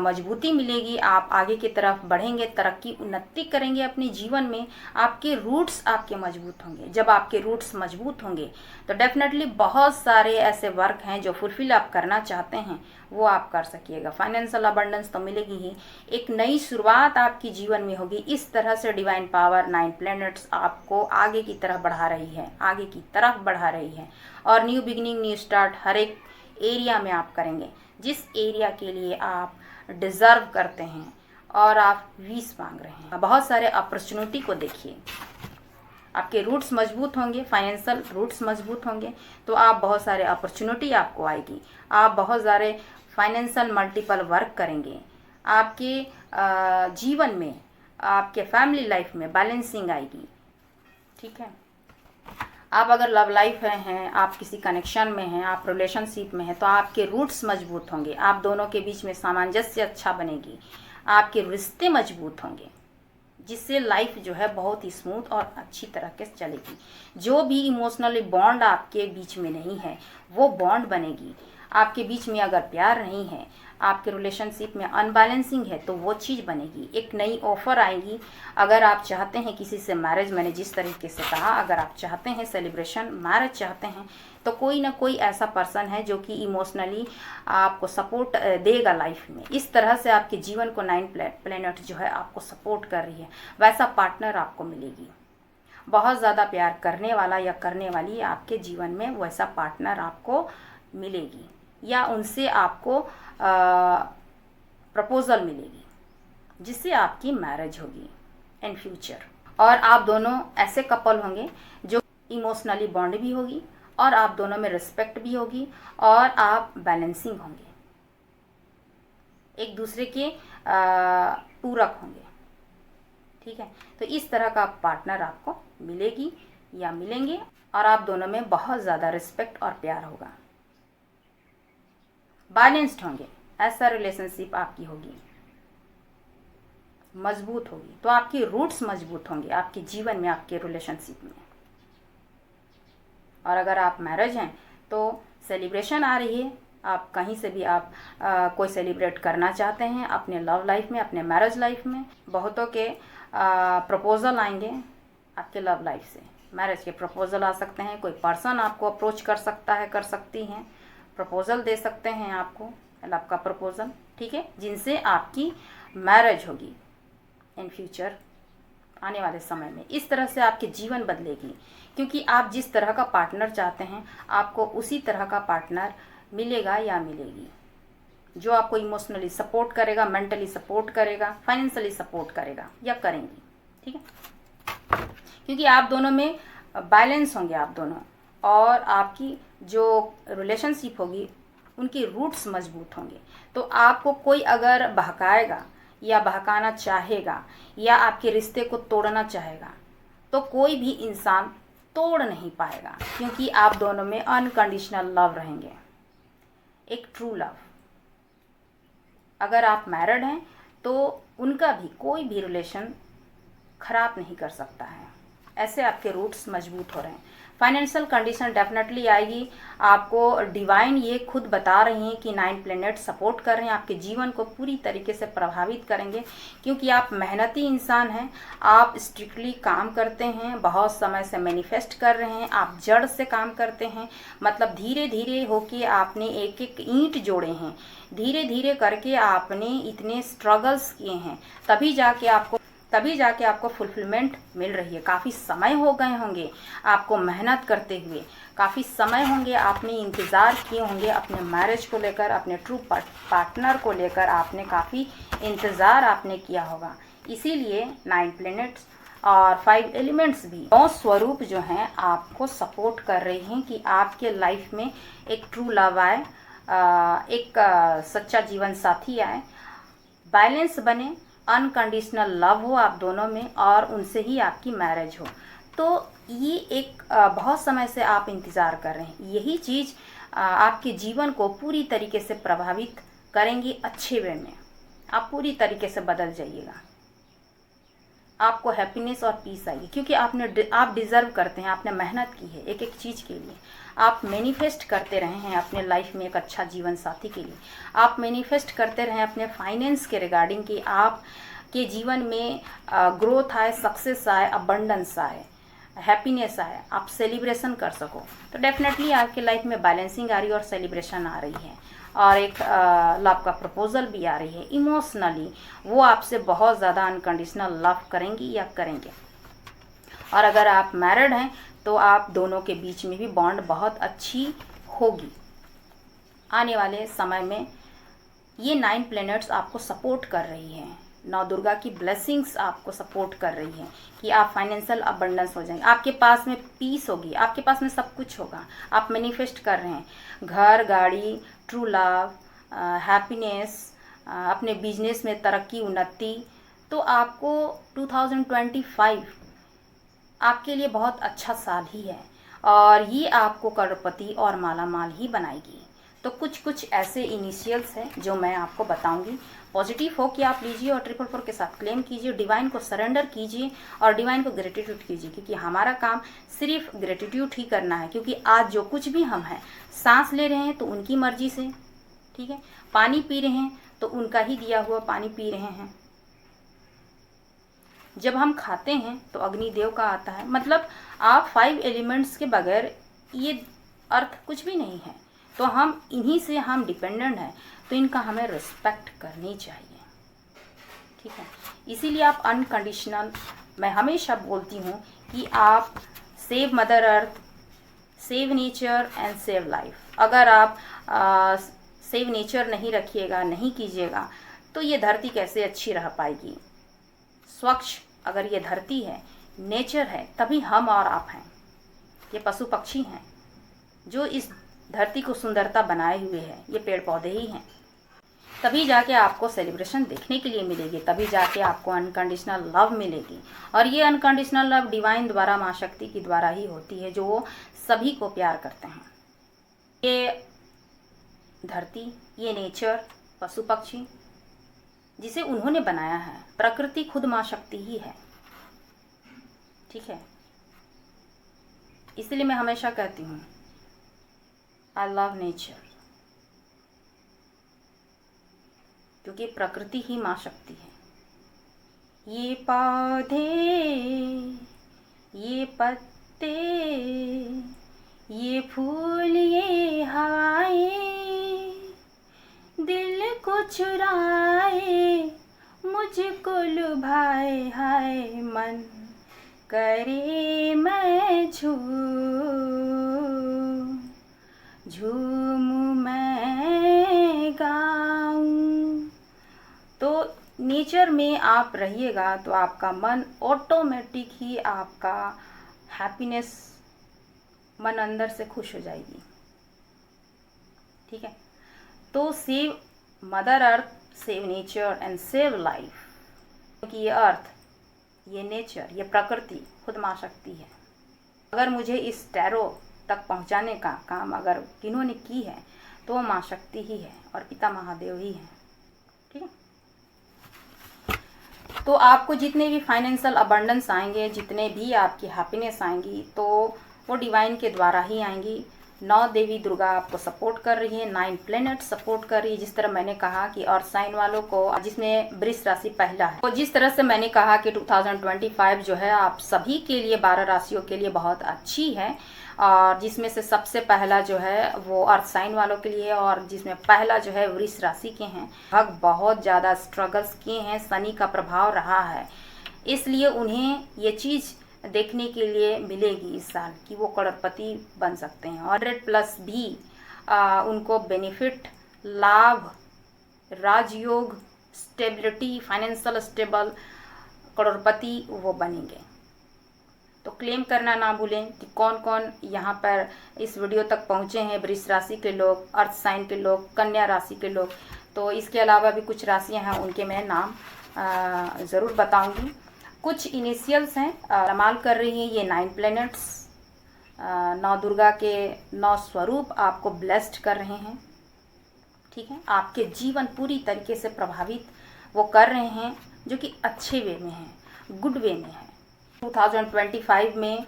मजबूती मिलेगी। आप आगे की तरफ बढ़ेंगे, तरक्की उन्नति करेंगे अपने जीवन में। आपके रूट्स आपके मजबूत होंगे। जब आपके रूट्स मजबूत होंगे तो डेफिनेटली बहुत सारे ऐसे वर्क हैं जो फुलफिल आप करना चाहते हैं वो आप कर सकिएगा। फाइनेंशियल अबंडेंस तो मिलेगी ही, एक नई शुरुआत आपके जीवन में होगी। इस तरह से डिवाइन पावर 9 प्लैनेट्स आपको आगे की तरफ बढ़ा रही है, आगे की तरफ बढ़ा रही है। और new beginning, new start her एक एरिया में आप करेंगे, जिस एरिया के लिए आप डिज़र्व करते हैं और आप विश मांग रहे हैं। बहुत सारे अपॉर्चुनिटी को देखिए, आपके रूट्स मजबूत होंगे, फाइनेंशियल रूट्स मजबूत होंगे तो आप बहुत सारे अपॉर्चुनिटी आपको आएगी। आप बहुत सारे फाइनेंशियल मल्टीपल वर्क करेंगे। आपके जीवन में, आपके फैमिली लाइफ में बैलेंसिंग आएगी। ठीक है, आप अगर लव लाइफ में हैं, आप किसी कनेक्शन में हैं, आप रिलेशनशिप में हैं, तो आपके रूट्स मजबूत होंगे। आप दोनों के बीच में सामंजस्य अच्छा बनेगी, आपके रिश्ते मजबूत होंगे, जिससे लाइफ जो है बहुत ही स्मूथ और अच्छी तरह से चलेगी। जो भी इमोशनली बॉन्ड आपके बीच में नहीं है वो बॉन्ड बनेगी। आपके बीच में अगर प्यार नहीं है, आपके रिलेशनशिप में अनबैलेंसिंग है, तो वो चीज़ बनेगी। एक नई ऑफ़र आएगी। अगर आप चाहते हैं किसी से मैरिज, मैंने जिस तरीके से कहा, अगर आप चाहते हैं सेलिब्रेशन मैरिज चाहते हैं, तो कोई ना कोई ऐसा पर्सन है जो कि इमोशनली आपको सपोर्ट देगा लाइफ में। इस तरह से आपके जीवन को 9 प्लैनेट जो है आपको सपोर्ट कर रही है, वैसा पार्टनर आपको मिलेगी। बहुत ज़्यादा प्यार करने वाला या करने वाली आपके जीवन में वैसा पार्टनर आपको मिलेगी, या उनसे आपको प्रपोजल मिलेगी, जिससे आपकी मैरिज होगी इन फ्यूचर। और आप दोनों ऐसे कपल होंगे जो इमोशनली बॉन्ड भी होगी और आप दोनों में रिस्पेक्ट भी होगी और आप बैलेंसिंग होंगे, एक दूसरे के पूरक होंगे। ठीक है, तो इस तरह का पार्टनर आपको मिलेगी या मिलेंगे और आप दोनों में बहुत ज़्यादा रिस्पेक्ट और प्यार होगा, बैलेंस्ड होंगे। ऐसा रिलेशनशिप आपकी होगी, मजबूत होगी। तो आपके रूट्स मजबूत होंगे आपके जीवन में, आपके रिलेशनशिप में। और अगर आप मैरिज हैं तो सेलिब्रेशन आ रही है। आप कहीं से भी आप कोई सेलिब्रेट करना चाहते हैं अपने लव लाइफ में, अपने मैरिज लाइफ में। बहुतों के प्रपोजल आएंगे आपके लव लाइफ से, मैरिज के प्रपोजल आ सकते हैं। कोई पर्सन आपको अप्रोच कर सकता है, कर सकती हैं, प्रपोजल दे सकते हैं आपको, लव का प्रपोजल। ठीक है, जिनसे आपकी मैरिज होगी इन फ्यूचर, आने वाले समय में। इस तरह से आपके जीवन बदलेगी, क्योंकि आप जिस तरह का पार्टनर चाहते हैं आपको उसी तरह का पार्टनर मिलेगा या मिलेगी, जो आपको इमोशनली सपोर्ट करेगा, मेंटली सपोर्ट करेगा, फाइनेंशियली सपोर्ट करेगा या करेंगी। ठीक है, क्योंकि आप दोनों में बैलेंस होंगे आप दोनों, और आपकी जो रिलेशनशिप होगी उनकी रूट्स मजबूत होंगे। तो आपको कोई अगर बहकाएगा या बहकाना चाहेगा या आपके रिश्ते को तोड़ना चाहेगा तो कोई भी इंसान तोड़ नहीं पाएगा, क्योंकि आप दोनों में अनकंडीशनल लव रहेंगे, एक ट्रू लव। अगर आप मैरिड हैं तो उनका भी कोई भी रिलेशन खराब नहीं कर सकता है। ऐसे आपके रूट्स मजबूत हो रहे हैं। फाइनेंशियल कंडीशन डेफिनेटली आएगी। आपको डिवाइन ये खुद बता रही हैं कि 9 प्लैनेट सपोर्ट कर रहे हैं, आपके जीवन को पूरी तरीके से प्रभावित करेंगे, क्योंकि आप मेहनती इंसान हैं, आप स्ट्रिक्टली काम करते हैं, बहुत समय से मैनिफेस्ट कर रहे हैं, आप जड़ से काम करते हैं, मतलब धीरे धीरे होके आपने एक एक ईंट जोड़े हैं, धीरे धीरे करके आपने इतने स्ट्रगल्स किए हैं, तभी जाके आपको फुलफिलमेंट मिल रही है। काफ़ी समय हो गए होंगे आपको मेहनत करते हुए, काफ़ी समय होंगे आपने इंतज़ार किए होंगे अपने मैरिज को लेकर, अपने ट्रू पार्टनर को लेकर आपने काफ़ी इंतज़ार आपने किया होगा। इसीलिए 9 प्लैनेट्स और 5 एलिमेंट्स भी 9 स्वरूप जो हैं आपको सपोर्ट कर रही हैं कि आपके लाइफ में एक ट्रू लव आए, एक सच्चा जीवन साथी आए, बैलेंस बने, अनकंडीशनल लव हो आप दोनों में, और उनसे ही आपकी मैरिज हो। तो ये एक बहुत समय से आप इंतज़ार कर रहे हैं। यही चीज़ आपके जीवन को पूरी तरीके से प्रभावित करेंगी, अच्छे वे में। आप पूरी तरीके से बदल जाइएगा, आपको हैप्पीनेस और पीस आएगी, क्योंकि आप डिज़र्व करते हैं, आपने मेहनत की है एक एक चीज़ के लिए। आप मैनिफेस्ट करते रहे हैं अपने लाइफ में एक अच्छा जीवन साथी के लिए, आप मैनिफेस्ट करते रहे अपने फाइनेंस के रिगार्डिंग कि आप के जीवन में ग्रोथ आए, सक्सेस आए, अबंडेंस आए, हैप्पीनेस आए, आप सेलिब्रेशन कर सको। तो डेफिनेटली आपके लाइफ में बैलेंसिंग आ रही है और सेलिब्रेशन आ रही है, और एक लव का प्रपोजल भी आ रही है। इमोशनली वो आपसे बहुत ज़्यादा अनकंडीशनल लव करेंगी या करेंगे। और अगर आप मैरिड हैं तो आप दोनों के बीच में भी बॉन्ड बहुत अच्छी होगी। आने वाले समय में ये 9 प्लैनेट्स आपको सपोर्ट कर रही हैं, नौ दुर्गा की ब्लेसिंग्स आपको सपोर्ट कर रही हैं कि आप फाइनेंशियल अबंडेंस हो जाएंगे, आपके पास में पीस होगी, आपके पास में सब कुछ होगा। आप मैनिफेस्ट कर रहे हैं घर, गाड़ी, ट्रू लव, हैप्पीनेस, अपने बिजनेस में तरक्की, उन्नति। तो आपको 2025 आपके लिए बहुत अच्छा साल ही है, और ये आपको करोड़पति और माला माल ही बनाएगी। तो कुछ ऐसे इनिशियल्स हैं जो मैं आपको बताऊंगी। पॉजिटिव हो कि आप लीजिए और 444 के साथ क्लेम कीजिए, डिवाइन को सरेंडर कीजिए और डिवाइन को ग्रेटिट्यूड कीजिए, क्योंकि हमारा काम सिर्फ ग्रेटिट्यूड ही करना है। क्योंकि आज जो कुछ भी हम हैं, सांस ले रहे हैं तो उनकी मर्जी से, ठीक है, पानी पी रहे हैं तो उनका ही दिया हुआ पानी पी रहे हैं, जब हम खाते हैं तो अग्निदेव का आता है। मतलब आप 5 एलिमेंट्स के बगैर ये अर्थ कुछ भी नहीं है। तो हम इन्हीं से हम डिपेंडेंट हैं, तो इनका हमें रिस्पेक्ट करनी चाहिए, ठीक है। इसीलिए आप अनकंडीशनल, मैं हमेशा बोलती हूँ कि आप save mother earth, save nature and save life. अगर आप सेव नेचर नहीं रखिएगा, नहीं कीजिएगा, तो ये धरती कैसे अच्छी रह पाएगी। स्वच्छ अगर ये धरती है, नेचर है, तभी हम और आप हैं। ये पशु पक्षी हैं जो इस धरती को सुंदरता बनाए हुए हैं, ये पेड़ पौधे ही हैं। तभी जाके आपको सेलिब्रेशन देखने के लिए मिलेगी, तभी जाके आपको अनकंडीशनल लव मिलेगी। और ये अनकंडीशनल लव डिवाइन द्वारा, माँ शक्ति की द्वारा ही होती है, जो वो सभी को प्यार करते हैं। ये धरती, ये नेचर, पशु पक्षी जिसे उन्होंने बनाया है, प्रकृति खुद माँ शक्ति ही है, ठीक है। इसलिए मैं हमेशा कहती हूँ आई लव नेचर, क्योंकि प्रकृति ही माँ शक्ति है। ये पौधे, ये पत्ते, ये फूल, ये हवाएं, दिल को चुराए, मुझको लुभाए, हाय मन करे मैं झूम मैं गाऊं। तो नेचर में आप रहिएगा तो आपका मन ऑटोमेटिक ही आपका हैप्पीनेस, मन अंदर से खुश हो जाएगी। ठीक है, तो save mother earth, save nature and save life, क्योंकि ये अर्थ, ये नेचर, ये प्रकृति खुद माँ शक्ति है। अगर मुझे इस टैरो तक पहुँचाने का काम अगर किन्होंने की है तो वो माँ शक्ति ही है और पिता महादेव ही है। ठीक है, तो आपको जितने भी फाइनेंशियल अबंडेंस आएंगे, जितने भी आपकी हैप्पीनेस आएंगी, तो वो डिवाइन के द्वारा ही आएंगी। 9 देवी दुर्गा आपको सपोर्ट कर रही है, 9 प्लेनेट सपोर्ट कर रही है। जिस तरह मैंने कहा कि अर्थ साइन वालों को, जिसमें वृष राशि पहला है, तो जिस तरह से मैंने कहा कि 2025 जो है आप सभी के लिए, 12 राशियों के लिए बहुत अच्छी है, और जिसमें से सबसे पहला जो है वो अर्थ साइन वालों के लिए है, और जिसमें पहला जो है वृष राशि के हैं। भग बहुत ज़्यादा स्ट्रगल्स किए हैं, शनि का प्रभाव रहा है, इसलिए उन्हें ये चीज़ देखने के लिए मिलेगी इस साल कि वो करोड़पति बन सकते हैं। और 100+ भी उनको बेनिफिट, लाभ, राजयोग, स्टेबिलिटी, फाइनेंशियल स्टेबल, करोड़पति वो बनेंगे। तो क्लेम करना ना भूलें कि कौन कौन यहाँ पर इस वीडियो तक पहुँचे हैं। वृष राशि के लोग, अर्थ साइन के लोग, कन्या राशि के लोग, तो इसके अलावा भी कुछ राशियाँ हैं, उनके मैं नाम ज़रूर बताऊँगी। कुछ इनिशियल्स हैं, कमाल कर रही हैं ये 9 प्लैनेट्स। 9 दुर्गा के 9 स्वरूप आपको ब्लेस्ड कर रहे हैं। ठीक है, आपके जीवन पूरी तरीके से प्रभावित वो कर रहे हैं, जो कि अच्छे वे में है, गुड वे में है। 2025 में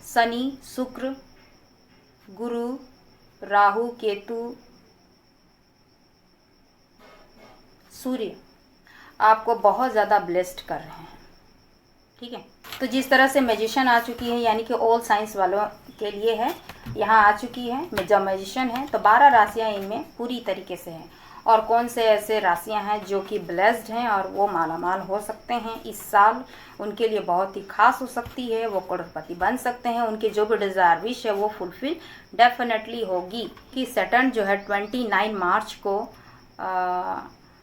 शनि, शुक्र, गुरु, राहु, केतु, सूर्य आपको बहुत ज़्यादा ब्लेस्ड कर रहे हैं। ठीक है, तो जिस तरह से मैजिशियन आ चुकी है, यानी कि ऑल साइंस वालों के लिए है, यहाँ आ चुकी है जब मैजिशियन है, तो 12 राशियाँ इनमें पूरी तरीके से हैं। और कौन से ऐसे राशियाँ हैं जो कि ब्लेस्ड हैं और वो मालामाल हो सकते हैं इस साल, उनके लिए बहुत ही खास हो सकती है, वो करोड़पति बन सकते हैं, उनके जो भी डिज़ायर विश है वो फुलफिल डेफिनेटली होगी। कि सैटर्न जो है 29 मार्च को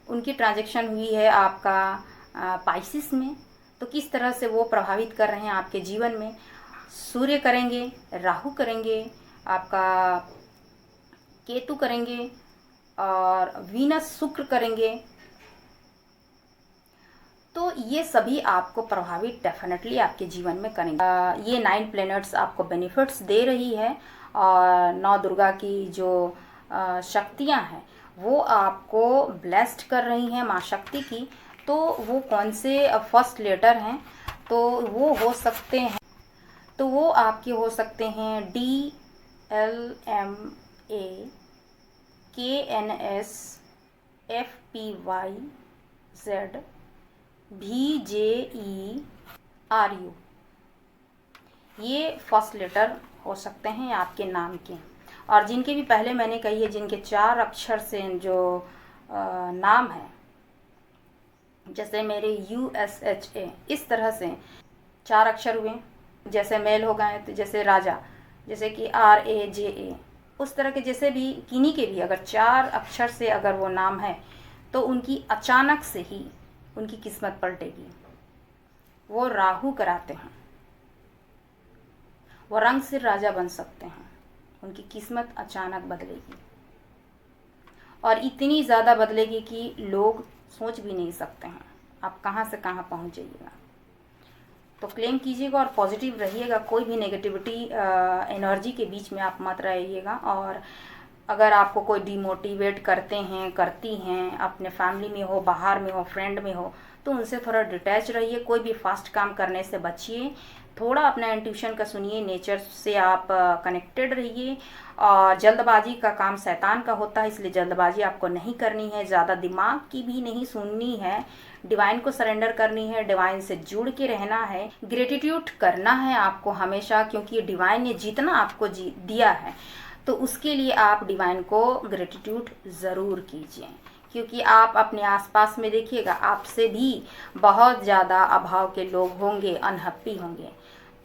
उनकी ट्रांजैक्शन हुई है आपका पाइसिस में, तो किस तरह से वो प्रभावित कर रहे हैं आपके जीवन में। सूर्य करेंगे, राहु करेंगे, आपका केतु करेंगे, और वीनस, शुक्र करेंगे। तो ये सभी आपको प्रभावित डेफिनेटली आपके जीवन में करेंगे। ये 9 प्लैनेट्स आपको बेनिफिट्स दे रही है, और 9 दुर्गा की जो शक्तियाँ हैं वो आपको ब्लेस्ड कर रही हैं माँ शक्ति की। तो वो कौन से फर्स्ट लेटर हैं, तो वो हो सकते हैं, तो वो आपके हो सकते हैं DLMA, KNS, FPY, Z, VJERU, ये फर्स्ट लेटर हो सकते हैं आपके नाम के। और जिनके भी पहले मैंने कही है, जिनके 4 अक्षर से जो नाम है, जैसे मेरे USHA, इस तरह से 4 अक्षर हुए, जैसे मेल हो गए तो जैसे राजा, जैसे कि RAJA, उस तरह के जैसे भी किन्हीं के भी अगर 4 अक्षर से अगर वो नाम है, तो उनकी अचानक से ही उनकी किस्मत पलटेगी। वो राहु कराते हैं, वो रंग से राजा बन सकते हैं, उनकी किस्मत अचानक बदलेगी, और इतनी ज़्यादा बदलेगी कि लोग सोच भी नहीं सकते हैं आप कहाँ से कहाँ पहुँच जाइएगा। तो क्लेम कीजिएगा और पॉजिटिव रहिएगा, कोई भी नेगेटिविटी एनर्जी के बीच में आप मत रहिएगा। और अगर आपको कोई डिमोटिवेट करते हैं, करती हैं, अपने फैमिली में हो, बाहर में हो, फ्रेंड में हो, तो उनसे थोड़ा डिटैच रहिए। कोई भी फास्ट काम करने से बचिए, थोड़ा अपना इंट्यूशन का सुनिए, नेचर से आप कनेक्टेड रहिए। और जल्दबाजी का काम शैतान का होता है, इसलिए जल्दबाजी आपको नहीं करनी है, ज़्यादा दिमाग की भी नहीं सुननी है, डिवाइन को सरेंडर करनी है, डिवाइन से जुड़ के रहना है, ग्रेटिट्यूड करना है आपको हमेशा, क्योंकि डिवाइन ने जितना आपको दिया है तो उसके लिए आप डिवाइन को ग्रेटिट्यूड ज़रूर कीजिए। क्योंकि आप अपने आसपास में देखिएगा, आपसे भी बहुत ज़्यादा अभाव के लोग होंगे, अनहैप्पी होंगे।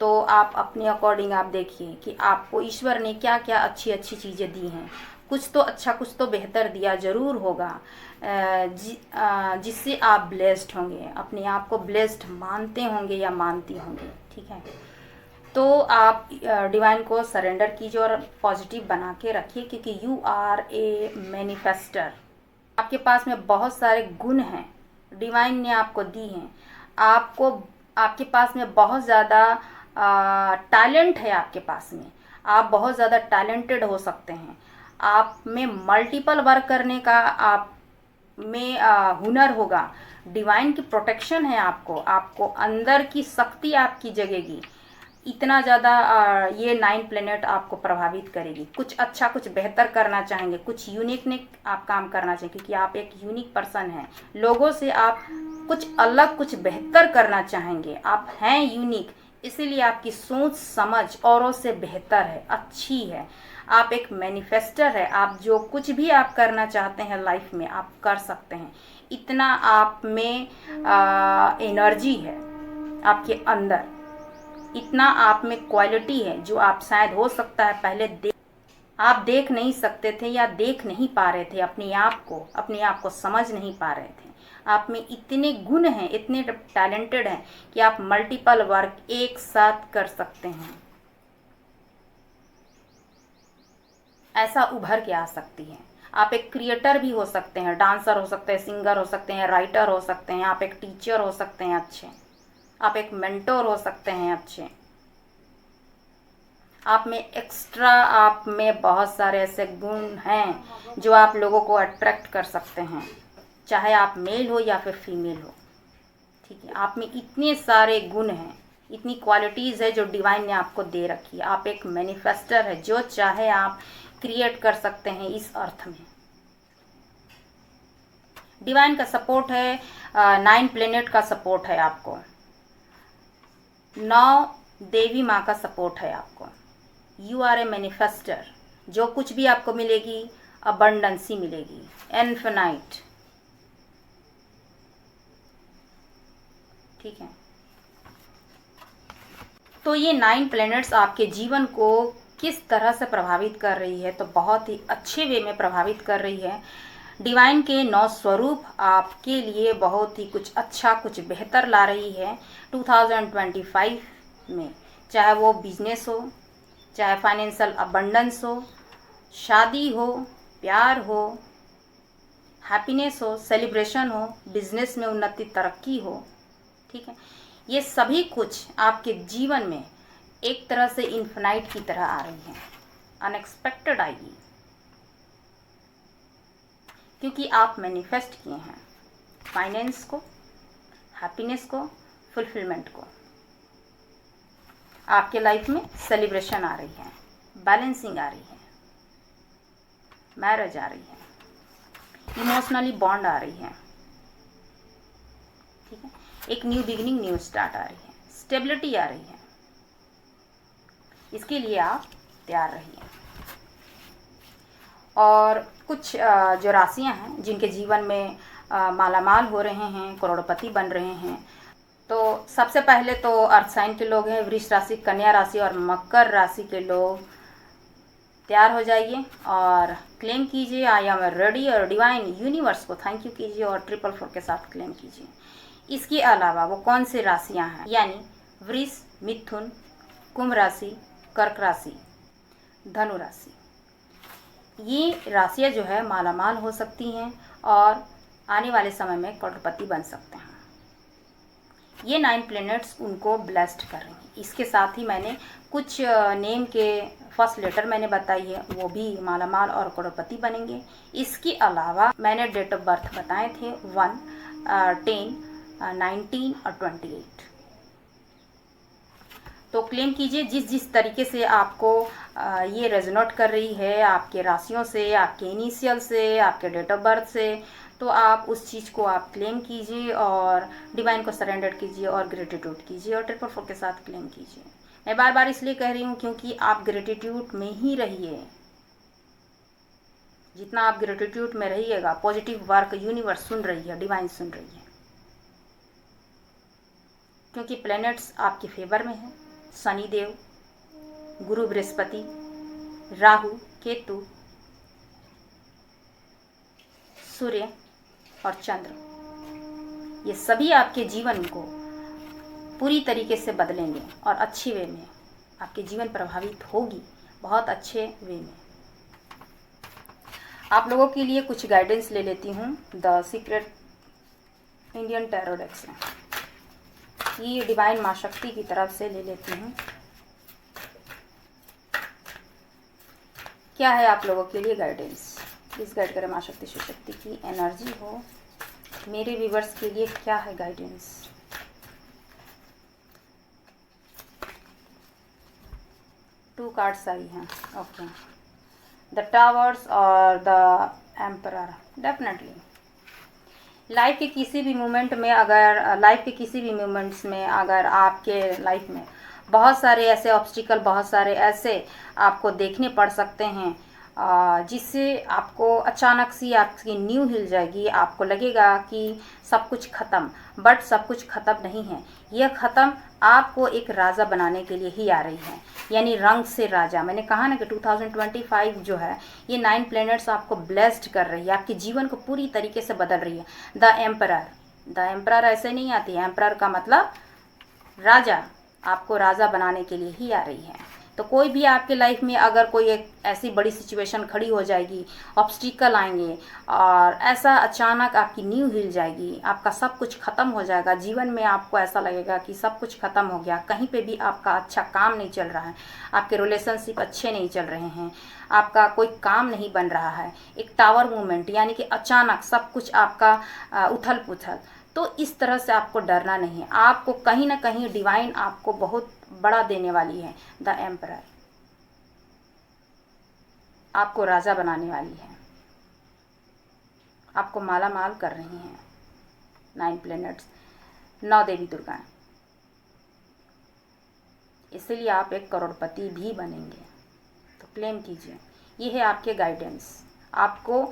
तो आप अपने अकॉर्डिंग आप देखिए कि आपको ईश्वर ने क्या क्या अच्छी अच्छी चीज़ें दी हैं, कुछ तो अच्छा, कुछ तो बेहतर दिया ज़रूर होगा, जिससे आप ब्लेस्ड होंगे, अपने आप को ब्लेस्ड मानते होंगे या मानती होंगी। ठीक है, तो आप डिवाइन को सरेंडर कीजिए और पॉजिटिव बना के रखिए, क्योंकि यू आर ए मैनिफेस्टर। आपके पास में बहुत सारे गुण हैं, डिवाइन ने आपको दी हैं। आपको आपके पास में बहुत ज़्यादा टैलेंट है, आपके पास में आप बहुत ज़्यादा टैलेंटेड हो सकते हैं। आप में मल्टीपल वर्क करने का आप में हुनर होगा। डिवाइन की प्रोटेक्शन है आपको, आपको अंदर की शक्ति आपकी जगेगी। इतना ज़्यादा ये 9 प्लेनेट आपको प्रभावित करेगी। कुछ अच्छा, कुछ बेहतर करना चाहेंगे, कुछ यूनिक आप काम करना चाहेंगे, क्योंकि आप एक यूनिक पर्सन हैं। लोगों से आप कुछ अलग, कुछ बेहतर करना चाहेंगे। आप हैं यूनिक, इसीलिए आपकी सोच समझ औरों से बेहतर है, अच्छी है। आप एक मैनिफेस्टर है। आप जो कुछ भी आप करना चाहते हैं लाइफ में, आप कर सकते हैं। इतना आप में एनर्जी है, आपके अंदर इतना आप में क्वालिटी है, जो आप शायद हो सकता है पहले आप देख नहीं सकते थे या देख नहीं पा रहे थे। अपने आप को समझ नहीं पा रहे थे। आप में इतने गुण हैं, इतने टैलेंटेड हैं कि आप मल्टीपल वर्क एक साथ कर सकते हैं। ऐसा उभर के आ सकती है। आप एक क्रिएटर भी हो सकते हैं, डांसर हो सकते हैं, सिंगर हो सकते हैं, राइटर हो सकते हैं, आप एक टीचर हो सकते हैं अच्छे, आप एक मेंटोर हो सकते हैं अच्छे। आप में एक्स्ट्रा, आप में बहुत सारे ऐसे गुण हैं जो आप लोगों को अट्रैक्ट कर सकते हैं, चाहे आप मेल हो या फिर फीमेल हो। ठीक है, आप में इतने सारे गुण हैं, इतनी क्वालिटीज़ है जो डिवाइन ने आपको दे रखी है। आप एक मैनिफेस्टर है, जो चाहे आप क्रिएट कर सकते हैं इस अर्थ में। डिवाइन का सपोर्ट है, 9 प्लेनेट का सपोर्ट है आपको, 9 देवी माँ का सपोर्ट है आपको। You are a manifester. जो कुछ भी आपको मिलेगी अबंडेंस ही मिलेगी, इनफिनाइट। ठीक है, तो ये 9 प्लैनेट्स आपके जीवन को किस तरह से प्रभावित कर रही है, तो बहुत ही अच्छे वे में प्रभावित कर रही है। डिवाइन के 9 स्वरूप आपके लिए बहुत ही कुछ अच्छा, कुछ बेहतर ला रही है 2025 में। चाहे वो बिजनेस हो, चाहे फाइनेंशियल अबंडेंस हो, शादी हो, प्यार हो, हैप्पीनेस हो, सेलिब्रेशन हो, बिजनेस में उन्नति, तरक्की हो। ठीक है, ये सभी कुछ आपके जीवन में एक तरह से इन्फिनाइट की तरह आ रही है, अनएक्सपेक्टेड आएगी, क्योंकि आप मैनिफेस्ट किए हैं फाइनेंस को, हैप्पीनेस को, फुलफिलमेंट को। आपके लाइफ में सेलिब्रेशन आ रही है, बैलेंसिंग आ रही है, मैरिज आ रही है, इमोशनली बॉन्ड आ रही है। ठीक है, एक न्यू बिगिनिंग, न्यू स्टार्ट आ रही है, स्टेबिलिटी आ रही है। इसके लिए आप तैयार रहिए। और कुछ जो राशियां हैं जिनके जीवन में मालामाल हो रहे हैं, करोड़पति बन रहे हैं, तो सबसे पहले तो अर्थ साइन के लोग हैं, वृष राशि, कन्या राशि और मकर राशि के लोग तैयार हो जाइए और क्लेम कीजिए आई एम रेडी, और डिवाइन यूनिवर्स को थैंक यू कीजिए और 444 के साथ क्लेम कीजिए। इसके अलावा वो कौन सी राशियां हैं, यानी वृष, मिथुन, कुंभ राशि, कर्क राशि, धनु राशि, ये राशियां जो है मालामाल हो सकती हैं और आने वाले समय में करोड़पति बन सकते हैं। ये 9 प्लैनेट्स उनको ब्लेस्ड कर रही हैं। इसके साथ ही मैंने कुछ नेम के फर्स्ट लेटर मैंने बताई है, वो भी मालामाल और करोड़पति बनेंगे। इसके अलावा मैंने डेट ऑफ बर्थ बताए थे 1, 10, 19 और 28। तो क्लेम कीजिए जिस जिस तरीके से आपको ये रेजोनेट कर रही है, आपके राशियों से, आपके इनिशियल से, आपके डेट ऑफ बर्थ से, तो आप उस चीज़ को आप क्लेम कीजिए और डिवाइन को सरेंडर कीजिए और ग्रेटिट्यूड कीजिए और 444 के साथ क्लेम कीजिए। मैं बार बार इसलिए कह रही हूँ क्योंकि आप ग्रेटिट्यूड में ही रहिए। जितना आप ग्रेटिट्यूड में रहिएगा, पॉजिटिव वर्क यूनिवर्स सुन रही है, डिवाइन सुन रही है, क्योंकि प्लैनेट्स आपके फेवर में हैं। शनिदेव, गुरु बृहस्पति, राहु, केतु, सूर्य और चंद्र, ये सभी आपके जीवन को पूरी तरीके से बदलेंगे और अच्छे वे में आपके जीवन प्रभावित होगी, बहुत अच्छे वे में। आप लोगों के लिए कुछ गाइडेंस ले लेती हूँ the secret Indian tarot deck से। ये डिवाइन माँ शक्ति की तरफ से ले लेती हूँ। क्या है आप लोगों के लिए गाइडेंस? प्लीज़ गाइड करें माँ शक्ति शिव शक्ति की एनर्जी हो मेरे व्यूवर्स के लिए। क्या है गाइडेंस? टू कार्ड्स आई हैं। ओके, द टावर्स और द एम्परर। डेफिनेटली लाइफ के किसी भी मोमेंट में अगर आपके लाइफ में बहुत सारे ऐसे ऑब्स्टिकल, बहुत सारे ऐसे आपको देखने पड़ सकते हैं जिससे आपको अचानक सी आपकी नींव हिल जाएगी। आपको लगेगा कि सब कुछ ख़त्म, बट सब कुछ ख़त्म नहीं है। यह ख़त्म आपको एक राजा बनाने के लिए ही आ रही है, यानी रंग से राजा। मैंने कहा ना कि 2025 जो है ये 9 प्लैनेट्स आपको ब्लेस्ड कर रही है, आपके जीवन को पूरी तरीके से बदल रही है। द एम्परर ऐसे नहीं आती है। एम्परर का मतलब राजा, आपको राजा बनाने के लिए ही आ रही है। तो कोई भी आपके लाइफ में अगर कोई एक ऐसी बड़ी सिचुएशन खड़ी हो जाएगी, ऑब्स्टिकल आएंगे और ऐसा अचानक आपकी नींव हिल जाएगी, आपका सब कुछ ख़त्म हो जाएगा जीवन में। आपको ऐसा लगेगा कि सब कुछ ख़त्म हो गया, कहीं पे भी आपका अच्छा काम नहीं चल रहा है, आपके रिलेशनशिप अच्छे नहीं चल रहे हैं, आपका कोई काम नहीं बन रहा है। एक टावर मूवमेंट, यानी कि अचानक सब कुछ आपका उथल पुथल। तो इस तरह से आपको डरना नहीं है। आपको कहीं ना कहीं डिवाइन आपको बहुत बड़ा देने वाली है। द एम्परर आपको राजा बनाने वाली है, आपको माला माल कर रही हैं 9 प्लैनेट्स, 9 देवी दुर्गाएं। इसलिए आप एक करोड़पति भी बनेंगे। तो क्लेम कीजिए, ये है आपके गाइडेंस। आपको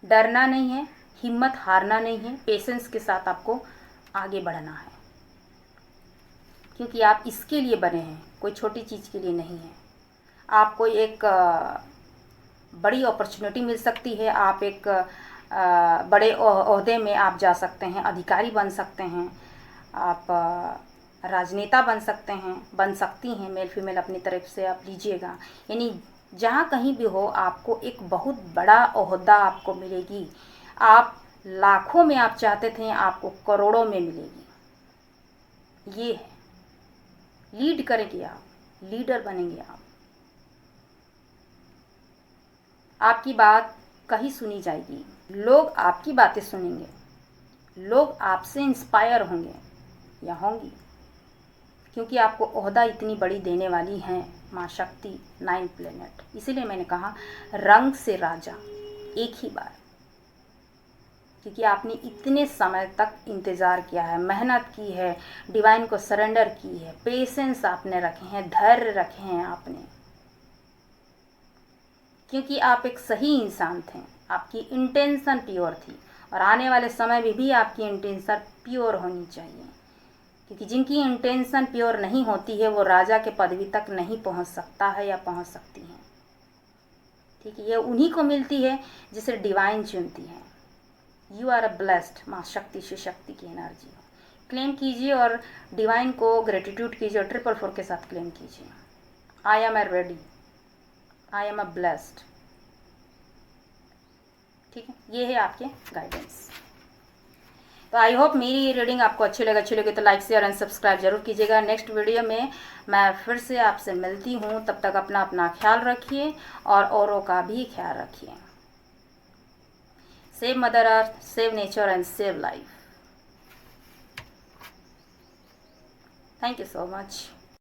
डरना नहीं है, हिम्मत हारना नहीं है, पेशेंस के साथ आपको आगे बढ़ना है, क्योंकि आप इसके लिए बने हैं, कोई छोटी चीज़ के लिए नहीं है। आपको एक बड़ी अपॉर्चुनिटी मिल सकती है, आप एक बड़े ओहदे में आप जा सकते हैं, अधिकारी बन सकते हैं, आप राजनेता बन सकते हैं, बन सकती हैं। मेल फीमेल अपनी तरफ से आप लीजिएगा, यानी जहाँ कहीं भी हो आपको एक बहुत बड़ा ओहदा आपको मिलेगी। आप लाखों में आप चाहते थे, आपको करोड़ों में मिलेगी। ये है, लीड करेंगे आप, लीडर बनेंगे आप। आपकी बात कहीं सुनी जाएगी, लोग आपकी बातें सुनेंगे, लोग आपसे इंस्पायर होंगे या होंगी, क्योंकि आपको ओहदा इतनी बड़ी देने वाली हैं माँ शक्ति 9 प्लैनेट। इसीलिए मैंने कहा रंग से राजा एक ही बार, क्योंकि आपने इतने समय तक इंतज़ार किया है, मेहनत की है, डिवाइन को सरेंडर की है, पेशेंस आपने रखे हैं, धैर्य रखे हैं आपने, क्योंकि आप एक सही इंसान थे, आपकी इंटेंशन प्योर थी। और आने वाले समय में भी आपकी इंटेंशन प्योर होनी चाहिए, क्योंकि जिनकी इंटेंशन प्योर नहीं होती है वो राजा के पदवी तक नहीं पहुंच सकता है या पहुंच सकती हैं। ठीक है, ये उन्हीं को मिलती है जिसे डिवाइन चुनती है। You are a blessed. माँ शक्ति शिव शक्ति की एनर्जी क्लेम कीजिए और डिवाइन को ग्रेटिट्यूड कीजिए और 444 के साथ क्लेम कीजिए। I am ready, I am a blessed. ठीक है, ये है आपके गाइडेंस। तो आई होप मेरी ये रीडिंग आपको अच्छी लगे तो लाइक शेयर एंड सब्सक्राइब जरूर कीजिएगा। नेक्स्ट वीडियो में मैं फिर से आपसे मिलती हूँ, तब तक अपना ख्याल रखिए और औरों का भी ख्याल रखिए। Save mother earth, save nature and save life. Thank you so much.